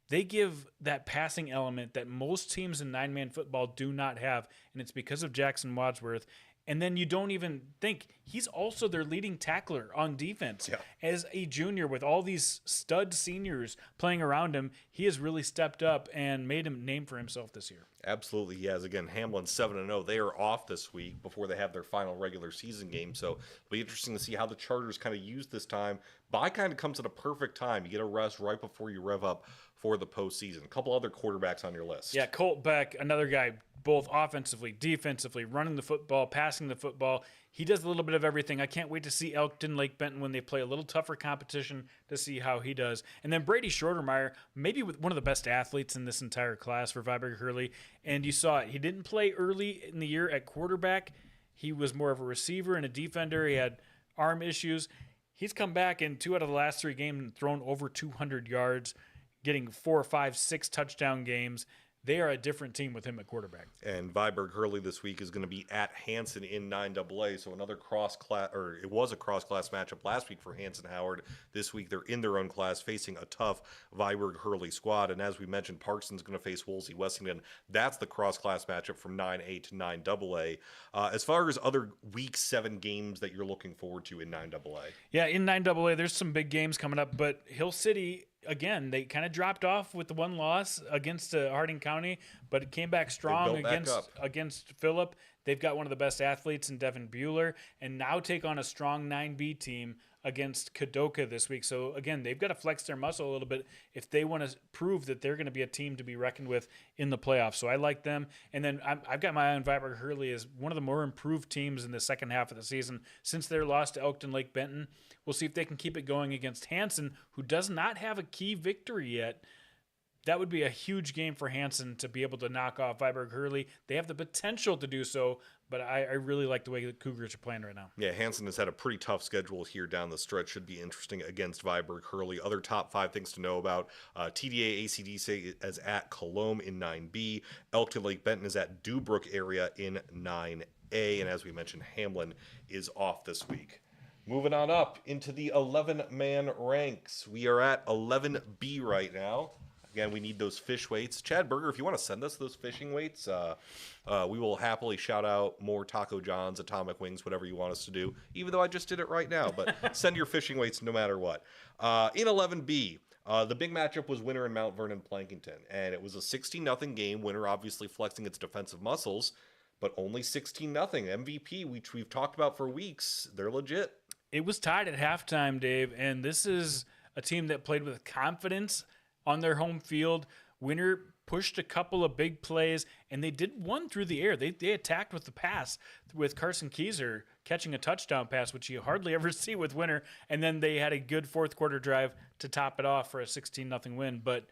They give that passing element that most teams in 9-man football do not have, and it's because of Jackson Wadsworth. And then you don't even think he's also their leading tackler on defense. Yeah. As a junior with all these stud seniors playing around him, he has really stepped up and made a name for himself this year. Absolutely, he has. Again, Hamlin 7-0. They are off this week before they have their final regular season game. So it'll be interesting to see how the Chargers kind of use this time. Bye kind of comes at a perfect time. You get a rest right before you rev up for the postseason. A couple other quarterbacks on your list. Yeah, Colt Beck, another guy, both offensively, defensively, running the football, passing the football. He does a little bit of everything. I can't wait to see Elkton Lake Benton when they play a little tougher competition to see how he does. And then Brady Schroedermeyer, maybe one of the best athletes in this entire class for Viborg Hurley. And you saw it. He didn't play early in the year at quarterback. He was more of a receiver and a defender. He had arm issues. He's come back in 2 out of the last 3 games and thrown over 200 yards, getting 4, 5, 6 touchdown games. They are a different team with him at quarterback. And Viborg Hurley this week is going to be at Hanson in 9AA. So another cross-class, or it was a cross-class matchup last week for Hanson Howard. This week they're in their own class facing a tough Viborg Hurley squad. And as we mentioned, Parkson's going to face Wolsey Wessington. That's the cross-class matchup from 9A to 9AA. As far as other week 7 games that you're looking forward to in 9AA. Yeah, in 9AA, there's some big games coming up, but Hill City, again, they kind of dropped off with the 1 loss against Harding County, but it came back strong against Phillip. They've got one of the best athletes in Devin Bueller, and now take on a strong 9B team against Kadoka this week. So, again, they've got to flex their muscle a little bit if they want to prove that they're going to be a team to be reckoned with in the playoffs. So I like them. And then I've got my eye on Viborg Hurley as one of the more improved teams in the second half of the season since their loss to Elkton Lake Benton. We'll see if they can keep it going against Hanson, who does not have a key victory yet. That would be a huge game for Hanson to be able to knock off Viborg Hurley. They have the potential to do so, but I really like the way the Cougars are playing right now. Yeah, Hanson has had a pretty tough schedule here down the stretch. Should be interesting against Viborg Hurley. Other top 5 things to know about. TDA ACDC is at Colombe in 9B. Elkton Lake Benton is at Dubrook area in 9A. And as we mentioned, Hamlin is off this week. Moving on up into the 11-man ranks. We are at 11B right now. Again, we need those fish weights. Chad Berger, if you want to send us those fishing weights, we will happily shout out more Taco John's, Atomic Wings, whatever you want us to do, even though I just did it right now. But send your fishing weights no matter what. In 11B, the big matchup was Winter and Mount Vernon Plankington, and it was a 16-0 game. Winter obviously flexing its defensive muscles, but only 16-0. MVP, which we've talked about for weeks, they're legit. It was tied at halftime, Dave, and this is a team that played with confidence on their home field. Winter pushed a couple of big plays, and they did one through the air. They attacked with the pass, with Carson Keyser catching a touchdown pass, which you hardly ever see with Winter, and then they had a good fourth quarter drive to top it off for a 16-0 win. But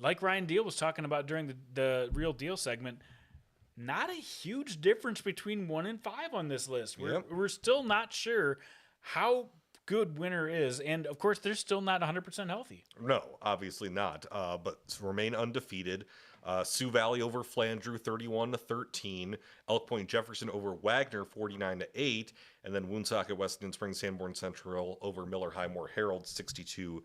like Ryan Deal was talking about during the Real Deal segment, not a huge difference between 1 and 5 on this list. We're still not sure how good Winter is, and of course they're still not 100% healthy. No, obviously not, but remain undefeated. Sioux Valley over Flandreau 31-13, Elk Point Jefferson over Wagner 49-8, and then Woonsocket Weston Springs Sanborn Central over Miller Highmore Herald 62-20.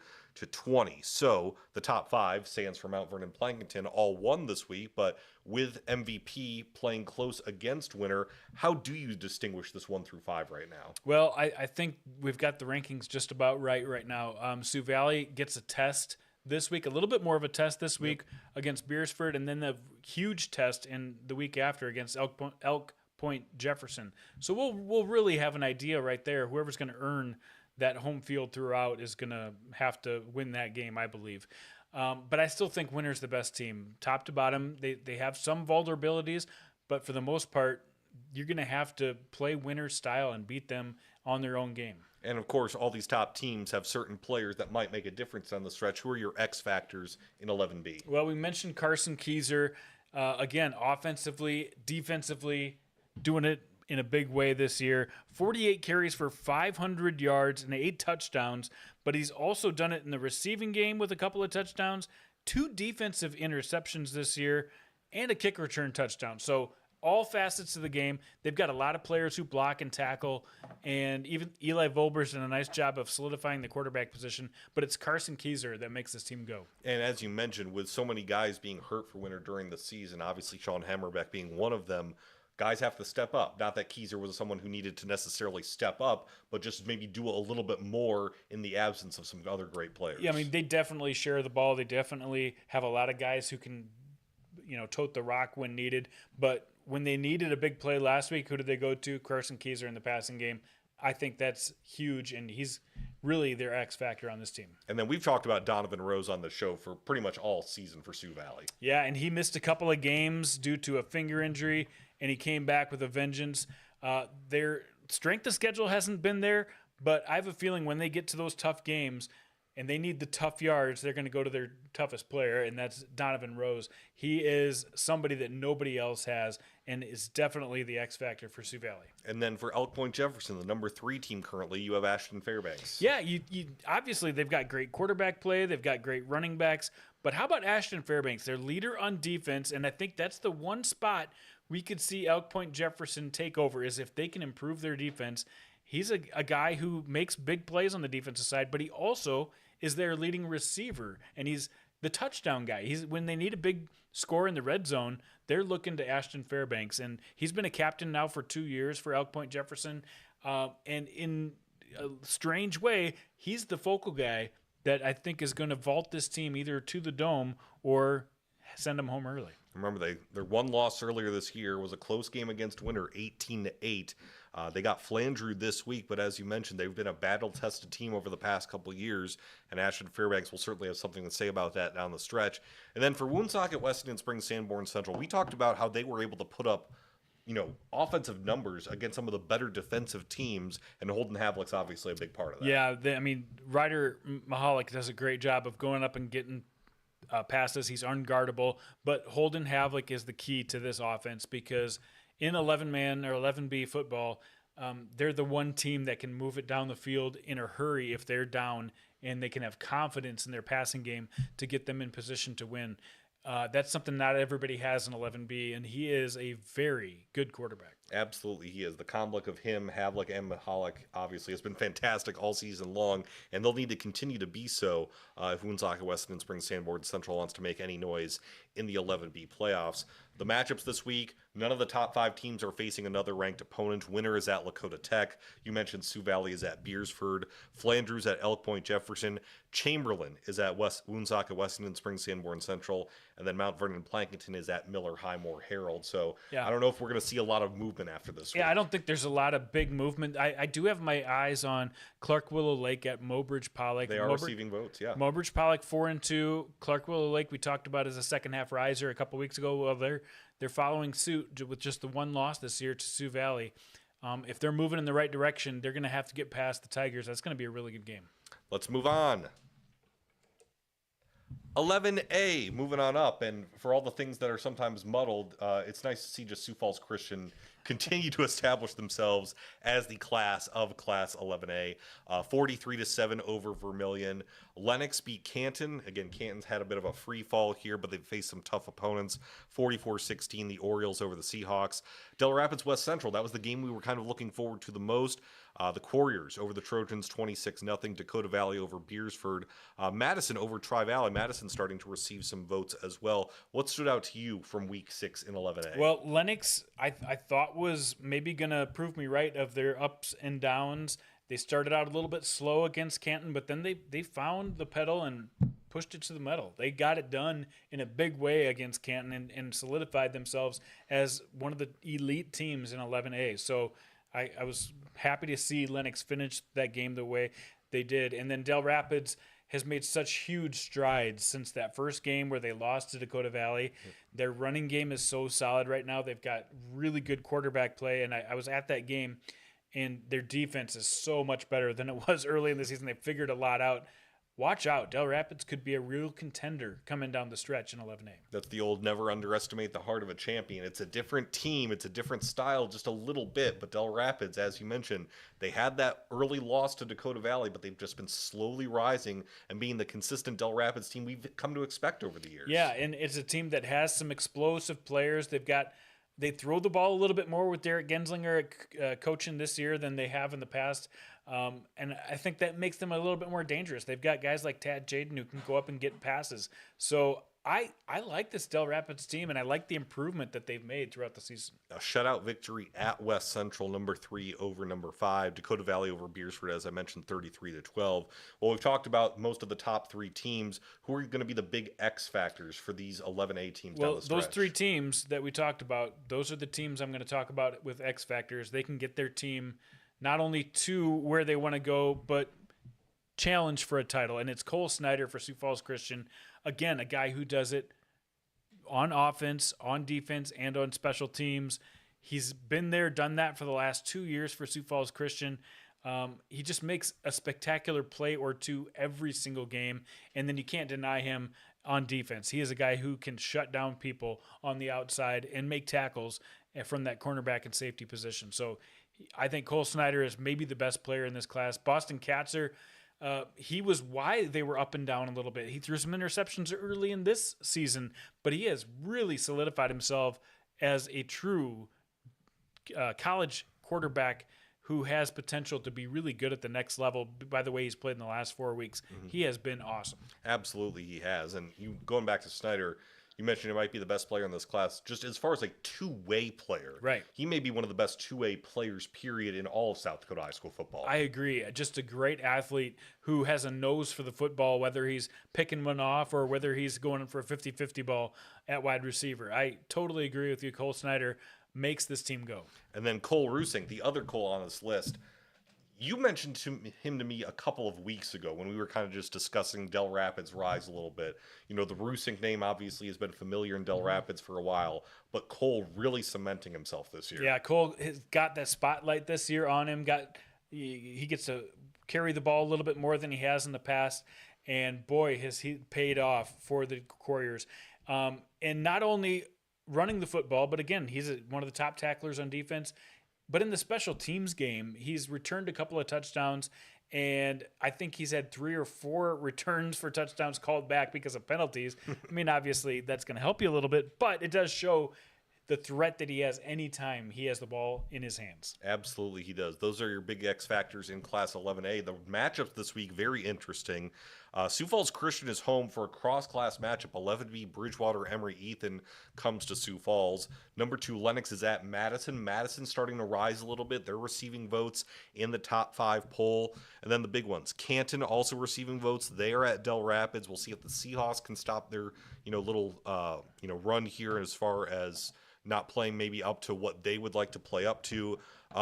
So the top 5 stands for Mount Vernon Plankington, all won this week, but with MVP playing close against Winter, how do you distinguish this 1 through 5 right now? Well, I think we've got the rankings just about right now. Sioux Valley gets a test this week, a little bit more of a test this week against Beersford, and then the huge test in the week after against Elk Point Jefferson. So we'll really have an idea right there. Whoever's going to earn that home field throughout is going to have to win that game, I believe. But I still think Winter's the best team, top to bottom. They have some vulnerabilities, but for the most part, you're going to have to play Winter style and beat them on their own game. And of course, all these top teams have certain players that might make a difference on the stretch. Who are your X factors in 11B? Well, we mentioned Carson Keyser. Again, offensively, defensively, doing it in a big way this year. 48 carries for 500 yards and 8 touchdowns, but he's also done it in the receiving game with a couple of touchdowns, 2 defensive interceptions this year, and a kick return touchdown. So all facets of the game. They've got a lot of players who block and tackle, and even Eli Volber's done a nice job of solidifying the quarterback position, but it's Carson Keyser that makes this team go. And as you mentioned, with so many guys being hurt for winter during the season, obviously Sean Hammerbeck being one of them, guys have to step up. Not that Keyser was someone who needed to necessarily step up, but just maybe do a little bit more in the absence of some other great players. Yeah, I mean, they definitely share the ball. They definitely have a lot of guys who can, tote the rock when needed, but when they needed a big play last week, who did they go to? Carson Keyser in the passing game. I think that's huge, and he's really their X factor on this team. And then we've talked about Donovan Rose on the show for pretty much all season for Sioux Valley. Yeah, and he missed a couple of games due to a finger injury, and he came back with a vengeance. Their strength of schedule hasn't been there, but I have a feeling when they get to those tough games and they need the tough yards, they're going to go to their toughest player, and that's Donovan Rose. He is somebody that nobody else has, and is definitely the X factor for Sioux Valley. And then for Elk Point Jefferson, the number 3 team currently, you have Ashton Fairbanks. Yeah, you obviously they've got great quarterback play, they've got great running backs, but how about Ashton Fairbanks, their leader on defense? And I think that's the one spot we could see Elk Point Jefferson take over, is if they can improve their defense. He's a guy who makes big plays on the defensive side, but he also is their leading receiver, and he's the touchdown guy. When they need a big score in the red zone, they're looking to Ashton Fairbanks, and he's been a captain now for 2 years for Elk Point Jefferson, and in a strange way, he's the focal guy that I think is going to vault this team either to the dome or send them home early. Remember, their one loss earlier this year was a close game against Winter, 18-8. They got Flandreau this week, but as you mentioned, they've been a battle-tested team over the past couple of years, and Ashton Fairbanks will certainly have something to say about that down the stretch. And then for Woonsocket, Weston, Springs, Sanborn Central, we talked about how they were able to put up, offensive numbers against some of the better defensive teams, and Holden Havlick's obviously a big part of that. Yeah, Ryder Mahalik does a great job of going up and getting passes. He's unguardable, but Holden Havlick is the key to this offense, because in 11-man or 11B football, they're the one team that can move it down the field in a hurry if they're down, and they can have confidence in their passing game to get them in position to win. That's something not everybody has in 11B, and he is a very good quarterback. Absolutely, he is. The combo of him, Havlick, and Mahalik obviously has been fantastic all season long, and they'll need to continue to be so if Woonsocket, Weston, and Springs Sanborn Central wants to make any noise in the 11B playoffs. The matchups this week, none of the top 5 teams are facing another ranked opponent. Winner is at Lakota Tech. You mentioned Sioux Valley is at Beersford. Flandreau's at Elk Point Jefferson. Chamberlain is at Woonsocket, Weston, and Springs Sanborn Central. And then Mount Vernon Plankinton is at Miller Highmore Herald. So I don't know if we're going to see a lot of movement after this week. Yeah, I don't think there's a lot of big movement. I do have my eyes on Clark Willow Lake at Mobridge Pollock. They are receiving votes, yeah. Mobridge Pollock 4-2. Clark Willow Lake we talked about as a second-half riser a couple weeks ago. Well, they're following suit with just the one loss this year to Sioux Valley. If they're moving in the right direction, they're going to have to get past the Tigers. That's going to be a really good game. Let's move on. 11A, moving on up, and for all the things that are sometimes muddled, it's nice to see just Sioux Falls Christian continue to establish themselves as the class of Class 11A. 43-7 over Vermilion. Lennox beat Canton. Again, Canton's had a bit of a free fall here, but they've faced some tough opponents. 44-16, the Orioles over the Seahawks. Del Rapids West Central, that was the game we were kind of looking forward to the most. The Couriers over the Trojans, 26-0. Dakota Valley over Beersford. Madison over Tri-Valley. Madison starting to receive some votes as well. What stood out to you from Week 6 in 11A? Well, Lennox, I thought was maybe going to prove me right of their ups and downs. They started out a little bit slow against Canton, but then they found the pedal and pushed it to the metal. They got it done in a big way against Canton and solidified themselves as one of the elite teams in 11A. So I was happy to see Lennox finish that game the way they did. And then Del Rapids has made such huge strides since that first game where they lost to Dakota Valley. Their running game is so solid right now. They've got really good quarterback play, and I was at that game, and their defense is so much better than it was early in the season. They figured a lot out. Watch out. Del Rapids could be a real contender coming down the stretch in 11A. That's the old never underestimate the heart of a champion. It's a different team. It's a different style just a little bit. But Del Rapids, as you mentioned, they had that early loss to Dakota Valley, but they've just been slowly rising and being the consistent Del Rapids team we've come to expect over the years. Yeah, and it's a team that has some explosive players. They throw the ball a little bit more with Derek Genslinger coaching this year than they have in the past. And I think that makes them a little bit more dangerous. They've got guys like Tad Jaden who can go up and get passes. So I like this Del Rapids team, and I like the improvement that they've made throughout the season. A shutout victory at West Central, number 3 over number 5. Dakota Valley over Beersford, as I mentioned, 33-12. Well, we've talked about most of the top 3 teams. Who are going to be the big X factors for these 11A teams down the stretch? Those 3 teams that we talked about, those are the teams I'm going to talk about with X factors. They can get their team not only to where they want to go, but challenge for a title. And it's Cole Snyder for Sioux Falls Christian. Again, a guy who does it on offense, on defense, and on special teams. He's been there, done that for the last 2 years for Sioux Falls Christian. He just makes a spectacular play or two every single game, and then you can't deny him on defense. He is a guy who can shut down people on the outside and make tackles from that cornerback and safety position. So I think Cole Snyder is maybe the best player in this class. Boston Katzer, he was why they were up and down a little bit. He threw some interceptions early in this season, but he has really solidified himself as a true college quarterback who has potential to be really good at the next level. By the way, he's played in the last 4 weeks. He has been awesome. Absolutely, he has. And going back to Snyder, you mentioned he might be the best player in this class. Just as far as a two-way player, right? He may be one of the best two-way players, period, in all of South Dakota high school football. I agree. Just a great athlete who has a nose for the football, whether he's picking one off or whether he's going for a 50-50 ball at wide receiver. I totally agree with you. Cole Snyder makes this team go. And then Cole Rusink, the other Cole on this list. You mentioned him to me a couple of weeks ago when we were kind of just discussing Del Rapids' rise a little bit. You know, the Rusink name obviously has been familiar in Del Rapids for a while, but Cole really cementing himself this year. Yeah, Cole has got that spotlight this year on him. He gets to carry the ball a little bit more than he has in the past, and boy, has he paid off for the Couriers. And not only running the football, but again, he's one of the top tacklers on defense. But in the special teams game, he's returned a couple of touchdowns, and I think he's had 3 or 4 returns for touchdowns called back because of penalties. I mean, obviously, that's going to help you a little bit, but it does show the threat that he has anytime he has the ball in his hands. Absolutely, he does. Those are your big X factors in Class 11A. The matchups this week, very interesting. Sioux Falls Christian is home for a cross-class matchup. 11B Bridgewater Emory Ethan comes to Sioux Falls. Number 2 Lennox is at Madison. Madison starting to rise a little bit. They're receiving votes in the top 5 poll. And then the big ones. Canton also receiving votes. They are at Del Rapids. We'll see if the Seahawks can stop their little run here as far as not playing maybe up to what they would like to play up to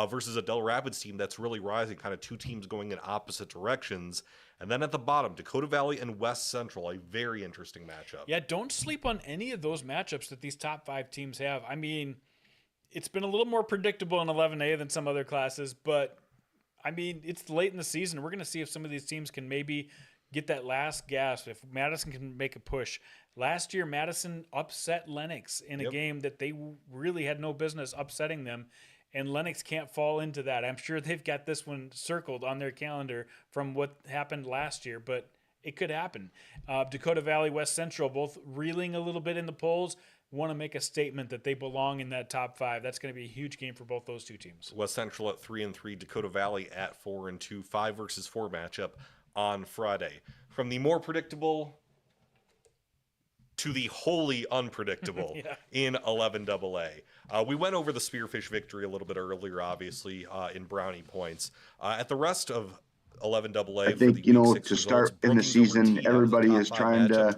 versus a Del Rapids team that's really rising, kind of 2 teams going in opposite directions. And then at the bottom, Dakota Valley and West Central, a very interesting matchup. Yeah, don't sleep on any of those matchups that these top 5 teams have. I mean, it's been a little more predictable in 11A than some other classes, but, I mean, it's late in the season. We're going to see if some of these teams can maybe get that last gasp, if Madison can make a push. Last year, Madison upset Lennox in a game that they really had no business upsetting them, and Lennox can't fall into that. I'm sure they've got this one circled on their calendar from what happened last year, but it could happen. Dakota Valley, West Central, both reeling a little bit in the polls, want to make a statement that they belong in that top 5. That's going to be a huge game for both those 2 teams. West Central at 3-3, Dakota Valley at 4-2, 5 versus 4 matchup on Friday. From the more predictable to the wholly unpredictable in 11AA. We went over the Spearfish victory a little bit earlier, obviously, in brownie points. At the rest of 11AA, I think, to start in the season, everybody is trying to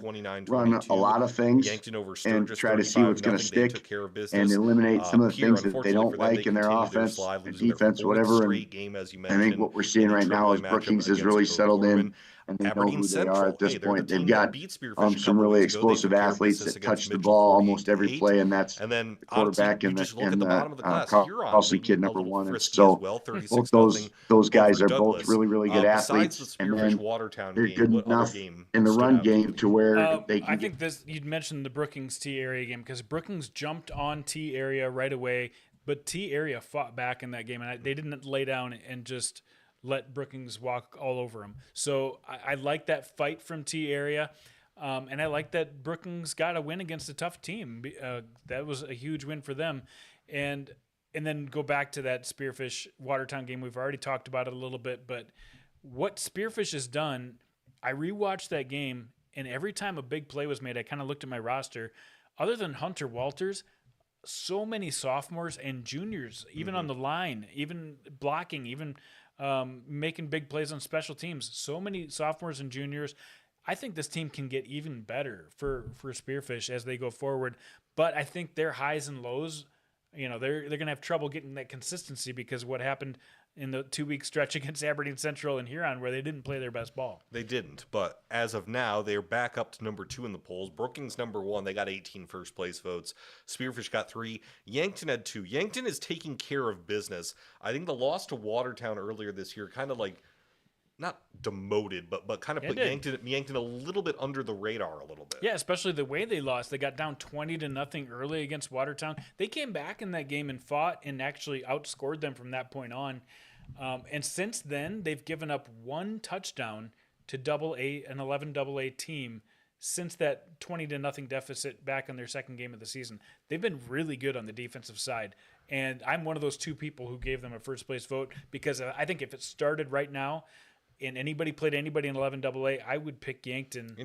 run a lot of things and try to see what's going to stick and eliminate some of the things that they don't like in their offense, their defense, whatever. And I think what we're seeing right now is Brookings has really settled in and they know Aberdeen who they Central. are at this Hey, they're point. the team They've that got beat Spearfish a some couple really weeks ago. They explosive took care of athletes business that against touch the Mitchell ball almost every 48-8. play, and that's And then the quarterback you and just look the at the bottom of the class. Huron Kowalski being kid a number little one. And frisky so as well, both 36-0 those guys over are Douglas. both really, really good Besides the athletes, and Spearfish then Watertown they're game, good what other enough game in the stood run out to you? game to where they can I think this, you'd mentioned the Brookings T area game, because Brookings jumped on T area right away, but T area fought back in that game, and they didn't lay down and just let Brookings walk all over them. So I like that fight from T area. And I like that Brookings got a win against a tough team. That was a huge win for them. And then go back to that Spearfish Watertown game. We've already talked about it a little bit, but what Spearfish has done, I rewatched that game, and every time a big play was made, I kind of looked at my roster. Other than Hunter Walters, so many sophomores and juniors, even on the line, even blocking, even making big plays on special teams. So many sophomores and juniors. I think this team can get even better for Spearfish as they go forward. But I think their highs and lows, they're going to have trouble getting that consistency because of what happened in the 2-week stretch against Aberdeen Central and Huron, where they didn't play their best ball. They didn't, but as of now, they're back up to number 2 in the polls. Brookings number 1, they got 18 first place votes. Spearfish got 3. Yankton had 2. Yankton is taking care of business. I think the loss to Watertown earlier this year kind of not demoted, but kind of put Yankton a little bit under the radar a little bit. Yeah, especially the way they lost. They got down 20-0 early against Watertown. They came back in that game and fought and actually outscored them from that point on. And since then, they've given up 1 touchdown to an 11 AA team since that 20-0 deficit back in their second game of the season. They've been really good on the defensive side. And I'm one of those 2 people who gave them a first place vote, because I think if it started right now, and anybody played anybody in 11 AA, I would pick Yankton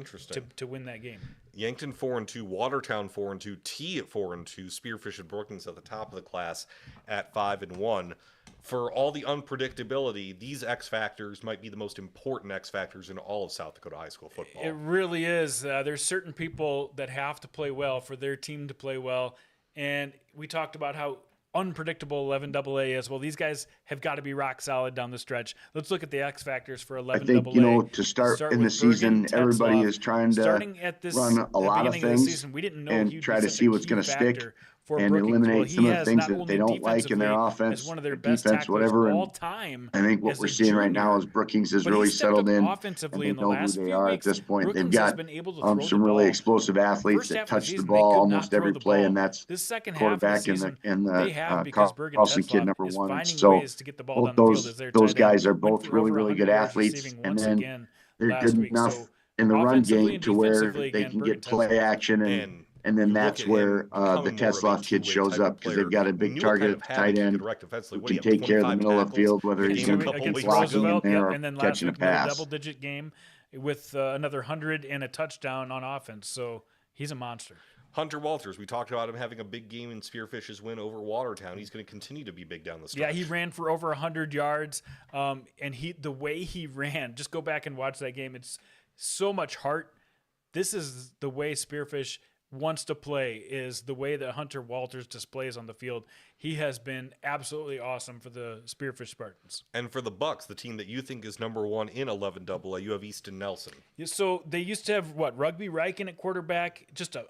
to win that game. Yankton 4-2, Watertown 4-2, T at 4-2, Spearfish and Brookings at the top of the class at 5-1. For all the unpredictability, these X factors might be the most important X factors in all of South Dakota high school football. It really is. There's certain people that have to play well for their team to play well, and we talked about how unpredictable 11 AA is. Well, these guys have got to be rock solid down the stretch. Let's look at the X factors for 11 AA. I think, to start in the season, everybody is trying to run a lot of things and try to see what's going to stick and eliminate some of the things that they don't like in their offense, their defense, whatever. And I think what we're seeing right now is Brookings has really settled in, and they know who they are at this point. They've got some really explosive athletes that touch the ball almost every play, and that's quarterback and the Kowalski kid number 1. So both those guys are both really, really good athletes, and then they're good enough in the run game to where they can get play action, and then that's where the Tetzloff kid shows up, because they've got a big target at the tight end who can take care of the middle of the field, whether he's going to be blocking in there or catching a pass. Double-digit game with another 100 and a touchdown on offense, so he's a monster. Hunter Walters, we talked about him having a big game in Spearfish's win over Watertown. He's going to continue to be big down the stretch. Yeah, he ran for over 100 yards, and the way he ran, just go back and watch that game. It's so much heart. This is the way Spearfish wants to play, is the way that Hunter Walters displays on the field. He has been absolutely awesome for the Spearfish Spartans. And for the Bucks, the team that you think is number 1 in 11 AA, you have Easton Nelson. Yeah, so they used to have, Rugby Riken at quarterback, just a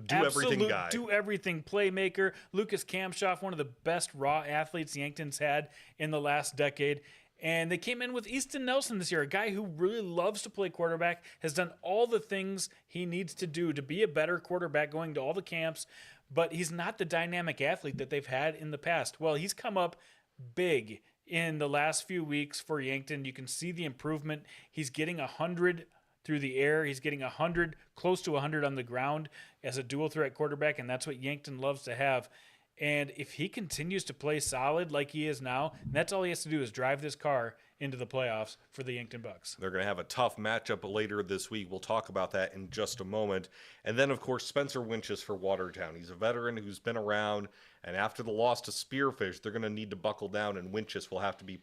do-everything guy. Do-everything playmaker. Lucas Kamshoff, one of the best raw athletes Yankton's had in the last decade. And they came in with Easton Nelson this year, a guy who really loves to play quarterback, has done all the things he needs to do to be a better quarterback, going to all the camps, but he's not the dynamic athlete that they've had in the past. Well, he's come up big in the last few weeks for Yankton. You can see the improvement. He's getting 100 through the air. He's getting 100, close to 100 on the ground as a dual threat quarterback, and that's what Yankton loves to have. And if he continues to play solid like he is now, that's all he has to do is drive this car into the playoffs for the Yankton Bucks. They're going to have a tough matchup later this week. We'll talk about that in just a moment. And then, of course, Spencer Winch's for Watertown. He's a veteran who's been around, and after the loss to Spearfish, they're going to need to buckle down, and Winch's will have to be,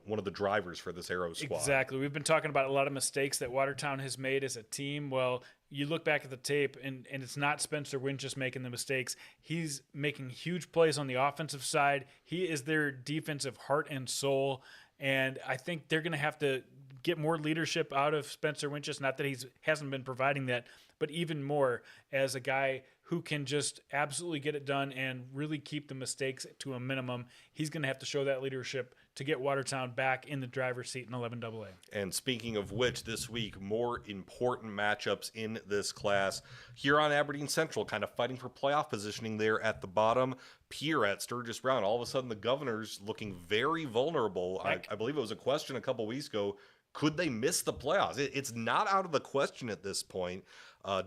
one of the drivers for this Arrow squad. Exactly. We've been talking about a lot of mistakes that Watertown has made as a team. Well, you look back at the tape, and it's not Spencer Winch's making the mistakes. He's making huge plays on the offensive side. He is their defensive heart and soul, and I think they're going to have to get more leadership out of Spencer Winchester. Not that he hasn't been providing that, but even more as a guy who can just absolutely get it done and really keep the mistakes to a minimum. He's going to have to show that leadership to get Watertown back in the driver's seat in 11AA. And speaking of which, this week, more important matchups in this class. Huron Aberdeen Central kind of fighting for playoff positioning there at the bottom. Pierre at Sturgis Brown. All of a sudden, the Governors looking very vulnerable. I believe it was a question a couple weeks ago. Could they miss the playoffs? It's not out of the question at this point.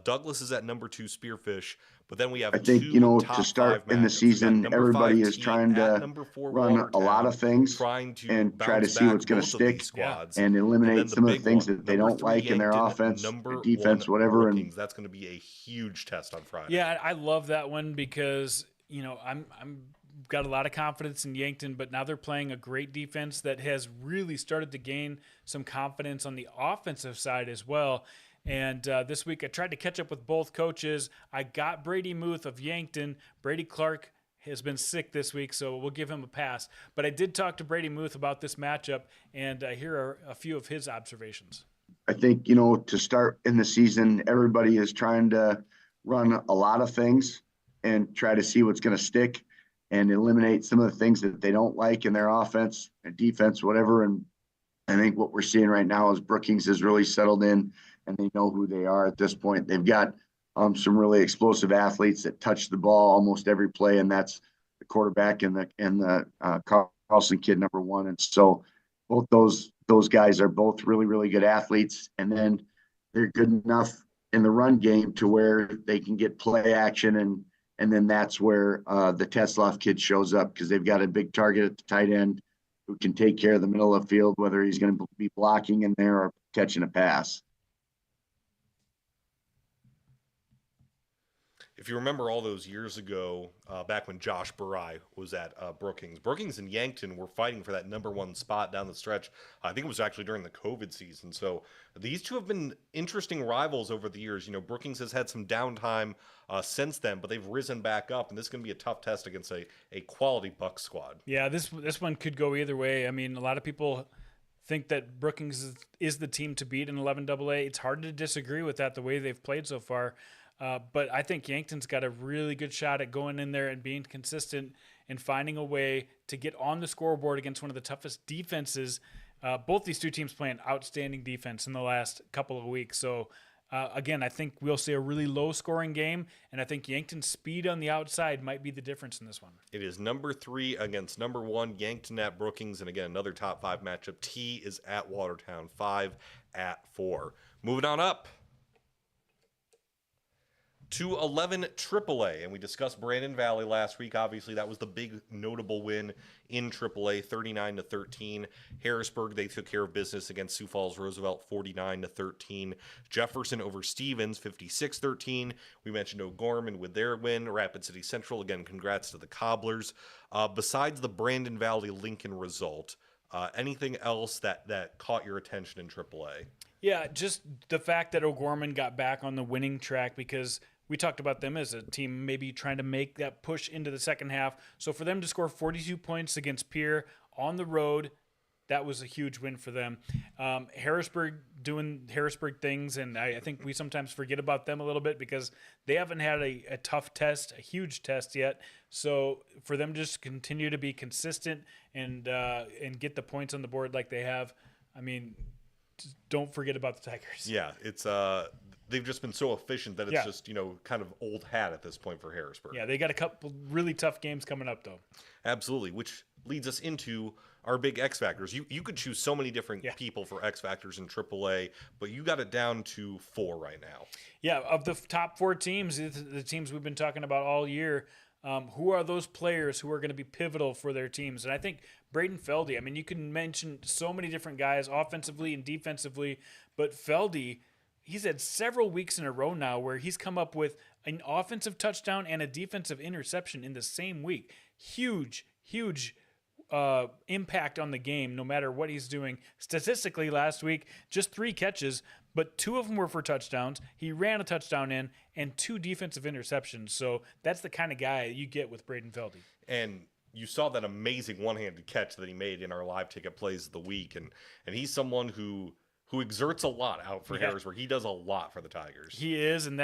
Douglas is at number 2, Spearfish. But then we have I think, to start in the season, everybody is trying to run a lot of things and try to see what's going to stick and eliminate some of the things that they don't like in their offense, their defense, whatever. And that's going to be a huge test on Friday. Yeah, I love that one because, I'm got a lot of confidence in Yankton, but now they're playing a great defense that has really started to gain some confidence on the offensive side as well. And this week I tried to catch up with both coaches. I got Brady Muth of Yankton. Brady Clark has been sick this week, so we'll give him a pass. But I did talk to Brady Muth about this matchup, and here are a few of his observations. I think, to start in the season, everybody is trying to run a lot of things and try to see what's going to stick and eliminate some of the things that they don't like in their offense and defense, whatever. And I think what we're seeing right now is Brookings has really settled in and they know who they are at this point. They've got some really explosive athletes that touch the ball almost every play, and that's the quarterback and the Carlson kid, number 1. And so both those guys are both really, really good athletes, and then they're good enough in the run game to where they can get play action, and then that's where the Tetzloff kid shows up because they've got a big target at the tight end who can take care of the middle of the field, whether he's going to be blocking in there or catching a pass. If you remember all those years ago, back when Josh Barai was at Brookings and Yankton were fighting for that number 1 spot down the stretch. I think it was actually during the COVID season. So these two have been interesting rivals over the years. Brookings has had some downtime since then, but they've risen back up, and this is going to be a tough test against a quality Bucks squad. Yeah, this one could go either way. I mean, a lot of people think that Brookings is the team to beat in 11AA. It's hard to disagree with that, the way they've played so far. But I think Yankton's got a really good shot at going in there and being consistent and finding a way to get on the scoreboard against one of the toughest defenses. Both these two teams playing outstanding defense in the last couple of weeks. So, again, I think we'll see a really low-scoring game, and I think Yankton's speed on the outside might be the difference in this one. It is number 3 against number 1, Yankton at Brookings, and again, another top 5 matchup. T is at Watertown, 5 at 4. Moving on up to 11 AAA, and we discussed Brandon Valley last week. Obviously, that was the big notable win in AAA, 39-13. Harrisburg, they took care of business against Sioux Falls Roosevelt, 49-13. Jefferson over Stevens, 56-13. We mentioned O'Gorman with their win. Rapid City Central, again, congrats to the Cobblers. Besides the Brandon Valley Lincoln result, anything else that caught your attention in AAA? Yeah, just the fact that O'Gorman got back on the winning track, because we talked about them as a team maybe trying to make that push into the second half. So for them to score 42 points against Pierre on the road, that was a huge win for them. Harrisburg doing Harrisburg things, and I think we sometimes forget about them a little bit because they haven't had a tough test, a huge test yet. So for them to just continue to be consistent and get the points on the board like they have, I mean, don't forget about the Tigers. Yeah, it's they've just been so efficient that it's just, kind of old hat at this point for Harrisburg. Yeah, they got a couple really tough games coming up, though. Absolutely, which leads us into our big X Factors. You could choose so many different people for X Factors in AAA, but you got it down to 4 right now. Yeah, of the top 4 teams, the teams we've been talking about all year, who are those players who are going to be pivotal for their teams? And I think Braden Feldy, I mean, you can mention so many different guys offensively and defensively, but Feldy, he's had several weeks in a row now where he's come up with an offensive touchdown and a defensive interception in the same week. Huge impact on the game, no matter what he's doing. Statistically, last week, just 3 catches, but 2 of them were for touchdowns. He ran a touchdown in and 2 defensive interceptions. So that's the kind of guy you get with Braden Feldy. And you saw that amazing one-handed catch that he made in our live ticket plays of the week. And he's someone who who exerts a lot out for Harrisburg. He does a lot for the Tigers. He is, and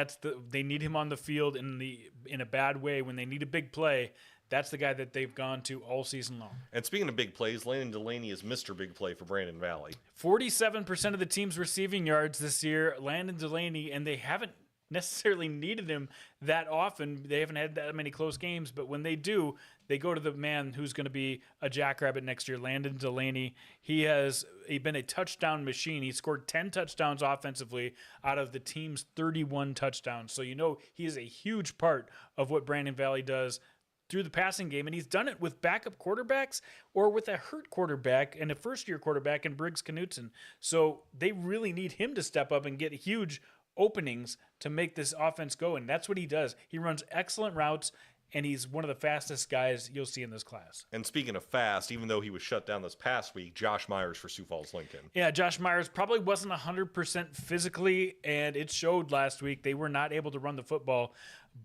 they need him on the field in a bad way when they need a big play. That's the guy that they've gone to all season long. And speaking of big plays, Landon Delaney is Mr. Big Play for Brandon Valley. 47% of the team's receiving yards this year, Landon Delaney, and they haven't necessarily needed him that often. They haven't had that many close games, but when they do, they go to the man who's going to be a jackrabbit next year, Landon Delaney. He's been a touchdown machine. He scored 10 touchdowns offensively out of the team's 31 touchdowns. So he is a huge part of what Brandon Valley does through the passing game, and he's done it with backup quarterbacks or with a hurt quarterback and a first-year quarterback in Briggs Knutson. So they really need him to step up and get huge openings to make this offense go, and that's what he does. He runs excellent routes, and he's one of the fastest guys you'll see in this class. And speaking of fast, even though he was shut down this past week, Josh Myers for Sioux Falls Lincoln. Yeah, Josh Myers probably wasn't 100% physically, and it showed last week. They were not able to run the football,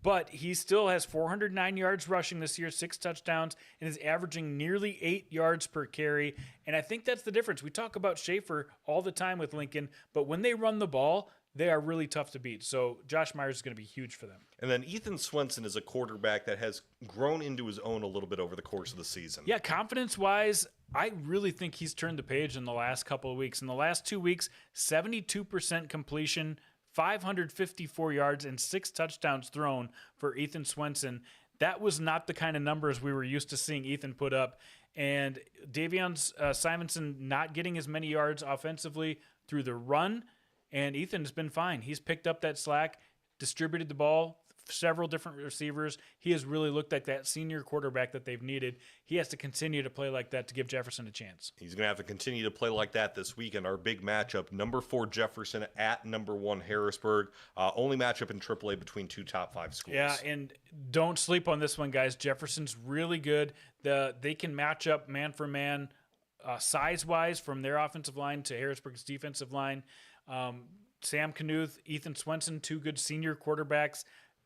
but he still has 409 yards rushing this year, 6 touchdowns, and is averaging nearly 8 yards per carry. And I think that's the difference. We talk about Schaefer all the time with Lincoln, but when they run the ball, they are really tough to beat. So Josh Myers is going to be huge for them. And then Ethan Swenson is a quarterback that has grown into his own a little bit over the course of the season. Yeah, confidence-wise, I really think he's turned the page in the last couple of weeks. In the last 2 weeks, 72% completion, 554 yards, and 6 touchdowns thrown for Ethan Swenson. That was not the kind of numbers we were used to seeing Ethan put up. And Davion Simonson not getting as many yards offensively through the run, and Ethan has been fine. He's picked up that slack, distributed the ball, several different receivers. He has really looked like that senior quarterback that they've needed. He has to continue to play like that to give Jefferson a chance. He's going to have to continue to play like that this week in our big matchup. Number 4 Jefferson at number 1 Harrisburg. Only matchup in AAA between 2 top 5 schools. Yeah, and don't sleep on this one, guys. Jefferson's really good. They can match up man for man, size-wise, from their offensive line to Harrisburg's defensive line. Sam Knuth, Ethan Swenson, 2 good senior quarterbacks.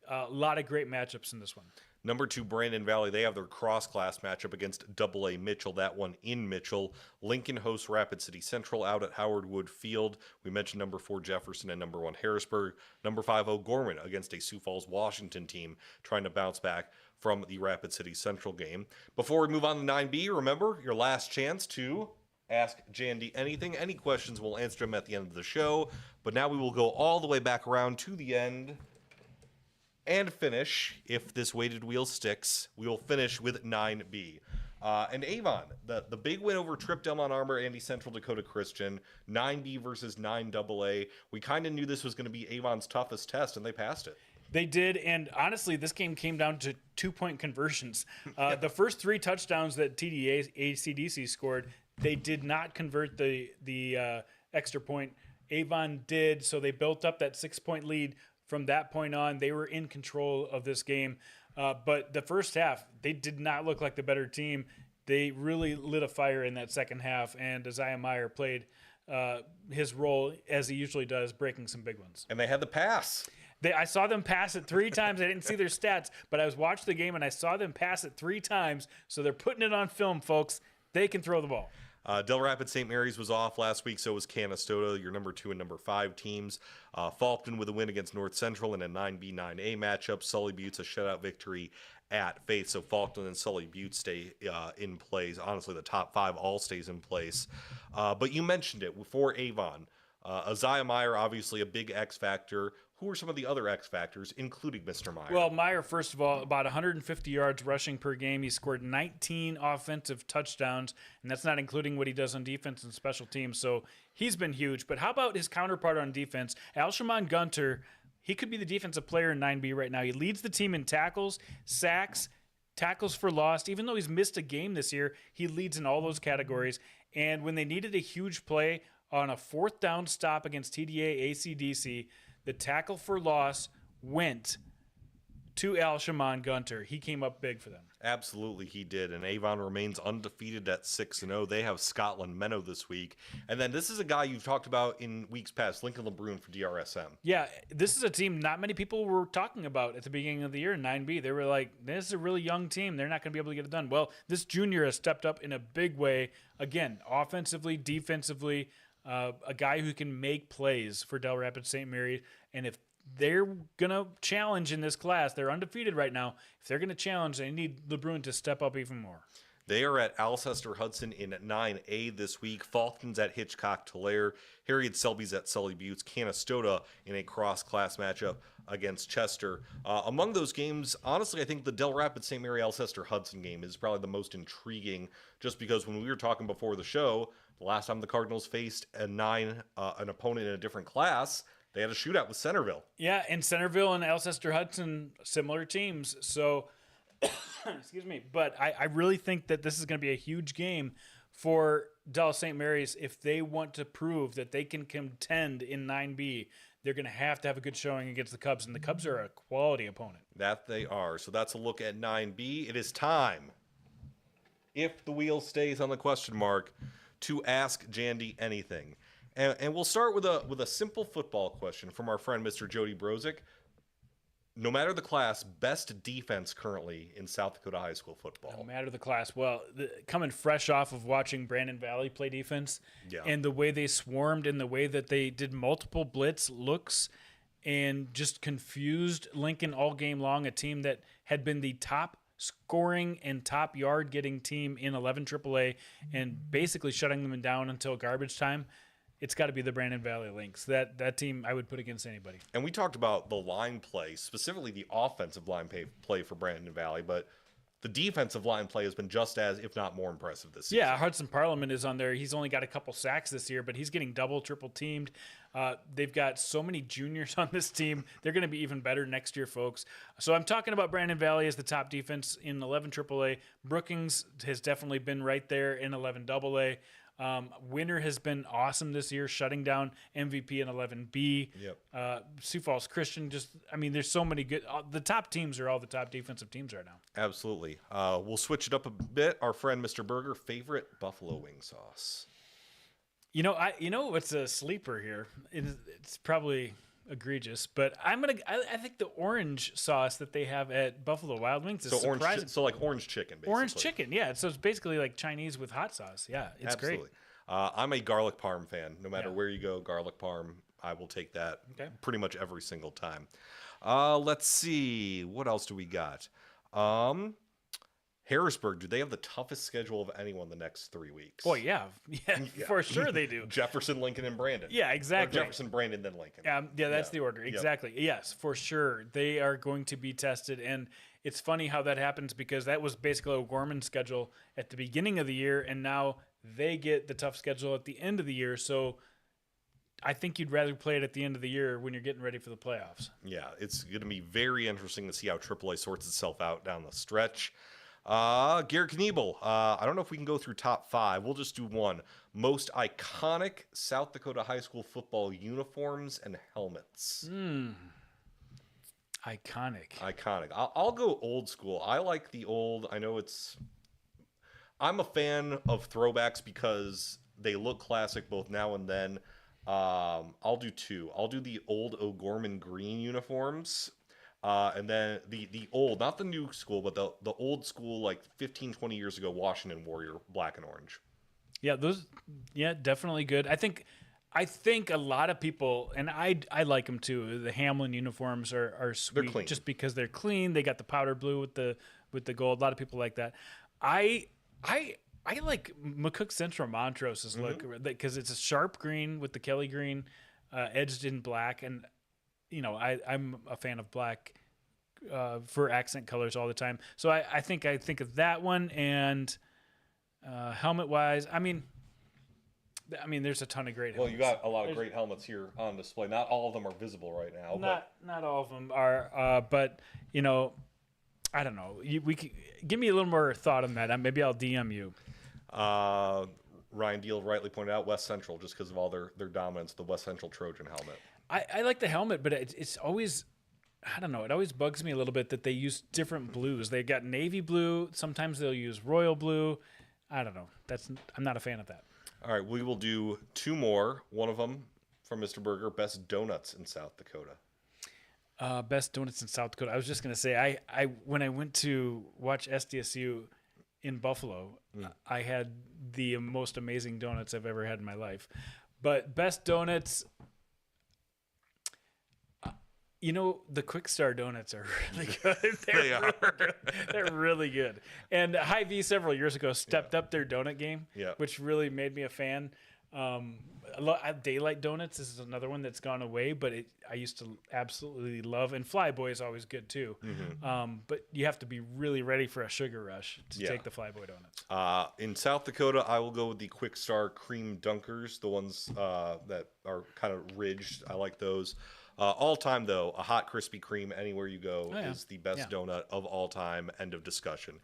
A lot of great matchups in this one. Number 2, Brandon Valley. They have their cross-class matchup against AA Mitchell. That one in Mitchell. Lincoln hosts Rapid City Central out at Howard Wood Field. We mentioned number 4 Jefferson and number 1 Harrisburg. Number 5 O'Gorman against a Sioux Falls, Washington team trying to bounce back from the Rapid City Central game. Before we move on to 9B, remember your last chance to Ask Jandy Anything. Any questions, we'll answer them at the end of the show. But now we will go all the way back around to the end and finish, if this weighted wheel sticks, we will finish with 9B. And Avon, the big win over Trip Delmont Armor and the Central Dakota Christian, 9B versus 9AA. We kind of knew this was going to be Avon's toughest test, and they passed it. They did, and honestly, this game came down to 2-point conversions. The first 3 touchdowns that TDA ACDC scored, they did not convert the extra point. Avon did, so they built up that 6-point lead. From that point on, they were in control of this game. But the first half, they did not look like the better team. They really lit a fire in that second half, and Isaiah Meyer played his role, as he usually does, breaking some big ones. And they had the pass. I saw them pass it 3 times. I didn't see their stats, but I was watching the game, and I saw them pass it 3 times. So they're putting it on film, folks. They can throw the ball. Del Rapids St. Mary's was off last week, so was Canastota, your number 2 and number 5 teams. Faulkton with a win against North Central in a 9B, 9A matchup. Sully Butte's a shutout victory at Faith, so Faulkton and Sully Butte stay in place. Honestly, the top 5 all stays in place. But you mentioned it for Avon. Isaiah Meyer, obviously a big X factor. Who are some of the other X factors, including Mr. Meyer? Well, Meyer, first of all, about 150 yards rushing per game. He scored 19 offensive touchdowns, and that's not including what he does on defense and special teams. So he's been huge. But how about his counterpart on defense? Alshamon Gunter, he could be the defensive player in 9B right now. He leads the team in tackles, sacks, tackles for loss. Even though he's missed a game this year, he leads in all those categories. And when they needed a huge play on a 4th down stop against TDA ACDC, the tackle for loss went to Alshamon Gunter. He came up big for them. Absolutely, he did. And Avon remains undefeated at 6-0. They have Scotland Menno this week. And then this is a guy you've talked about in weeks past, Lincoln LeBrun for DRSM. Yeah, this is a team not many people were talking about at the beginning of the year in 9B. They were like, this is a really young team. They're not going to be able to get it done. Well, this junior has stepped up in a big way. Again, offensively, defensively, a guy who can make plays for Del Rapids St. Mary. And if they're going to challenge in this class, they're undefeated right now. If they're going to challenge, they need LeBrun to step up even more. They are at Alcester-Hudson in 9A this week. Falcons at Hitchcock-Tulare. Harriet-Selby's at Sully Buttes. Canastota in a cross-class matchup against Chester. Among those games, honestly, I think the Del Rapids St. Mary Alcester-Hudson game is probably the most intriguing, just because when we were talking before the show, the last time the Cardinals faced an opponent in a different class, they had a shootout with Centerville. Yeah, and Centerville and Alcester-Hudson, similar teams. So, excuse me, but I really think that this is going to be a huge game for Dallas St. Mary's. If they want to prove that they can contend in 9B, they're going to have a good showing against the Cubs, and the Cubs are a quality opponent. That they are. So that's a look at 9B. It is time, if the wheel stays on the question mark, to ask Jandy anything. And we'll start with a simple football question from our friend Mr. Jody Brozick. No matter the class, best defense currently in South Dakota high school football. No matter the class. Well, coming fresh off of watching Brandon Valley play defense, and the way they swarmed and the way that they did multiple blitz looks and just confused Lincoln all game long, a team that had been the top scoring and top yard getting team in 11 AAA and basically shutting them down until garbage time. It's got to be the Brandon Valley Lynx. That team I would put against anybody. And we talked about the line play, specifically the offensive line play for Brandon Valley, but the defensive line play has been just as, if not more, impressive this season. Yeah, Hudson Parliament is on there. He's only got a couple sacks this year, but he's getting double, triple teamed. They've got so many juniors on this team. They're going to be even better next year, folks. So I'm talking about Brandon Valley as the top defense in 11 AAA. Brookings has definitely been right there in 11 AA. Winter has been awesome this year, shutting down MVP in 11B. Yep. Sioux Falls Christian, there's so many good. The top teams are all the top defensive teams right now. Absolutely. We'll switch it up a bit. Our friend Mr. Berger, favorite buffalo wing sauce. What's a sleeper here? It's probably egregious, but I think the orange sauce that they have at Buffalo Wild Wings is surprising. So like orange chicken, basically. Orange chicken, yeah. So it's basically like Chinese with hot sauce. Yeah, it's Absolutely. Great. I'm a garlic parm fan. No matter where you go, garlic parm, I will take that pretty much every single time. Let's see. What else do we got? Harrisburg, do they have the toughest schedule of anyone the next 3 weeks? Oh, yeah, for sure they do. Jefferson, Lincoln, and Brandon. Yeah, exactly. Or Jefferson, Brandon, then Lincoln. That's the order. Exactly. Yep. Yes, for sure. They are going to be tested. And it's funny how that happens because that was basically O'Gorman's schedule at the beginning of the year, and now they get the tough schedule at the end of the year. So I think you'd rather play it at the end of the year when you're getting ready for the playoffs. Yeah, it's going to be very interesting to see how AAA sorts itself out down the stretch. Garrett Kniebel, I don't know if we can go through top 5. We'll just do one. Most iconic South Dakota high school football uniforms and helmets. Iconic. I'll go old school. I like the old. I'm a fan of throwbacks because they look classic both now and then. I'll do 2. I'll do the old O'Gorman green uniforms. And then the old, not the new school, but the old school, like 15, 20 years ago, Washington Warrior, black and orange. Yeah, definitely good. I think a lot of people, and I like them too. The Hamlin uniforms are sweet. They're clean. Just because they're clean. They got the powder blue with the gold. A lot of people like that. I like McCook Central Montrose's look because it's a sharp green with the Kelly green edged in black, and I'm a fan of black for accent colors all the time. So I think of that one, and helmet wise, I mean, there's a ton of great helmets. Well, you got a lot of great helmets here on display. Not all of them are visible right now. Not all of them are, but I don't know. Give me a little more thought on that. Maybe I'll DM you. Ryan Deal rightly pointed out West Central just because of all their dominance, the West Central Trojan helmet. I like the helmet, but it's always, I don't know, it always bugs me a little bit that they use different blues. They got navy blue. Sometimes they'll use royal blue. I don't know. I'm not a fan of that. All right, we will do 2 more. One of them from Mr. Berger, best donuts in South Dakota. Best donuts in South Dakota. I was just going to say, I when I went to watch SDSU in Buffalo, I had the most amazing donuts I've ever had in my life. But best donuts, the Quick Star donuts are really good. They're really good. And Hy-Vee several years ago stepped up their donut game, which really made me a fan. Daylight Donuts is another one that's gone away, but I used to absolutely love. And Flyboy is always good too. But you have to be really ready for a sugar rush to take the Flyboy donuts. In South Dakota, I will go with the Quick Star Cream Dunkers, the ones that are kind of ridged. I like those. All time, though, a hot Krispy Kreme anywhere you go is the best donut of all time. End of discussion.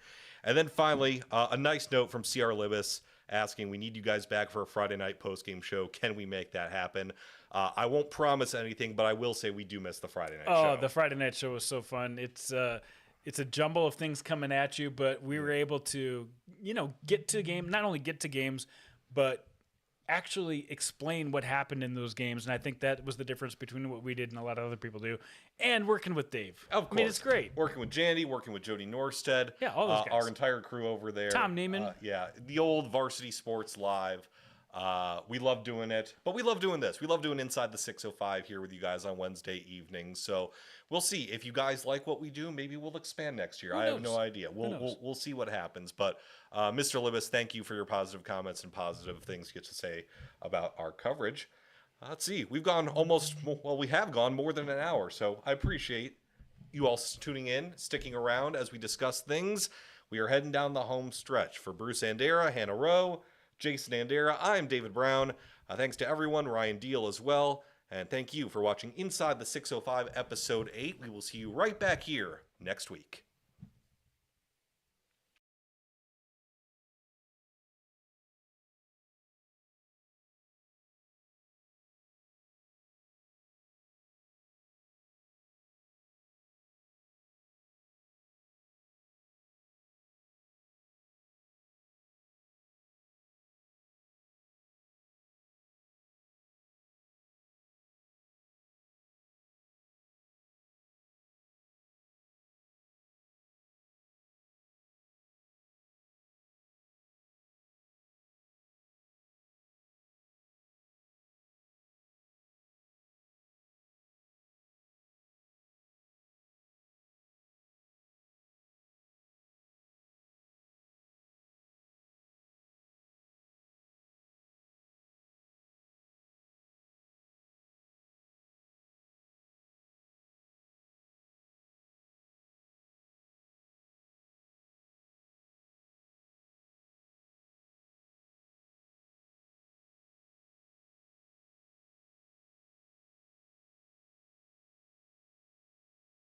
And then finally, a nice note from CR Libis asking, we need you guys back for a Friday night post-game show. Can we make that happen? I won't promise anything, but I will say we do miss the Friday night show. Oh, the Friday night show was so fun. It's a jumble of things coming at you, but we were able to, get to game, not only get to games, but actually explain what happened in those games. And I think that was the difference between what we did and a lot of other people do. And working with Dave. Of course. I mean, it's great. Working with Jandy, working with Jody Norstead. Yeah, all those guys. Our entire crew over there. Tom Neiman. The old Varsity Sports Live. We love doing it, but we love doing this. We love doing Inside the 605 here with you guys on Wednesday evenings. So we'll see if you guys like what we do. Maybe we'll expand next year. I have no idea. We'll see what happens. But Mr. Libis, thank you for your positive comments and positive things you get to say about our coverage. Let's see. We have gone more than an hour. So I appreciate you all tuning in, sticking around as we discuss things. We are heading down the home stretch. For Bruce Andera, Hannah Rowe, Jason Andera, I'm David Brown. Thanks to everyone, Ryan Deal as well. And thank you for watching Inside the 605 Episode 8. We will see you right back here next week.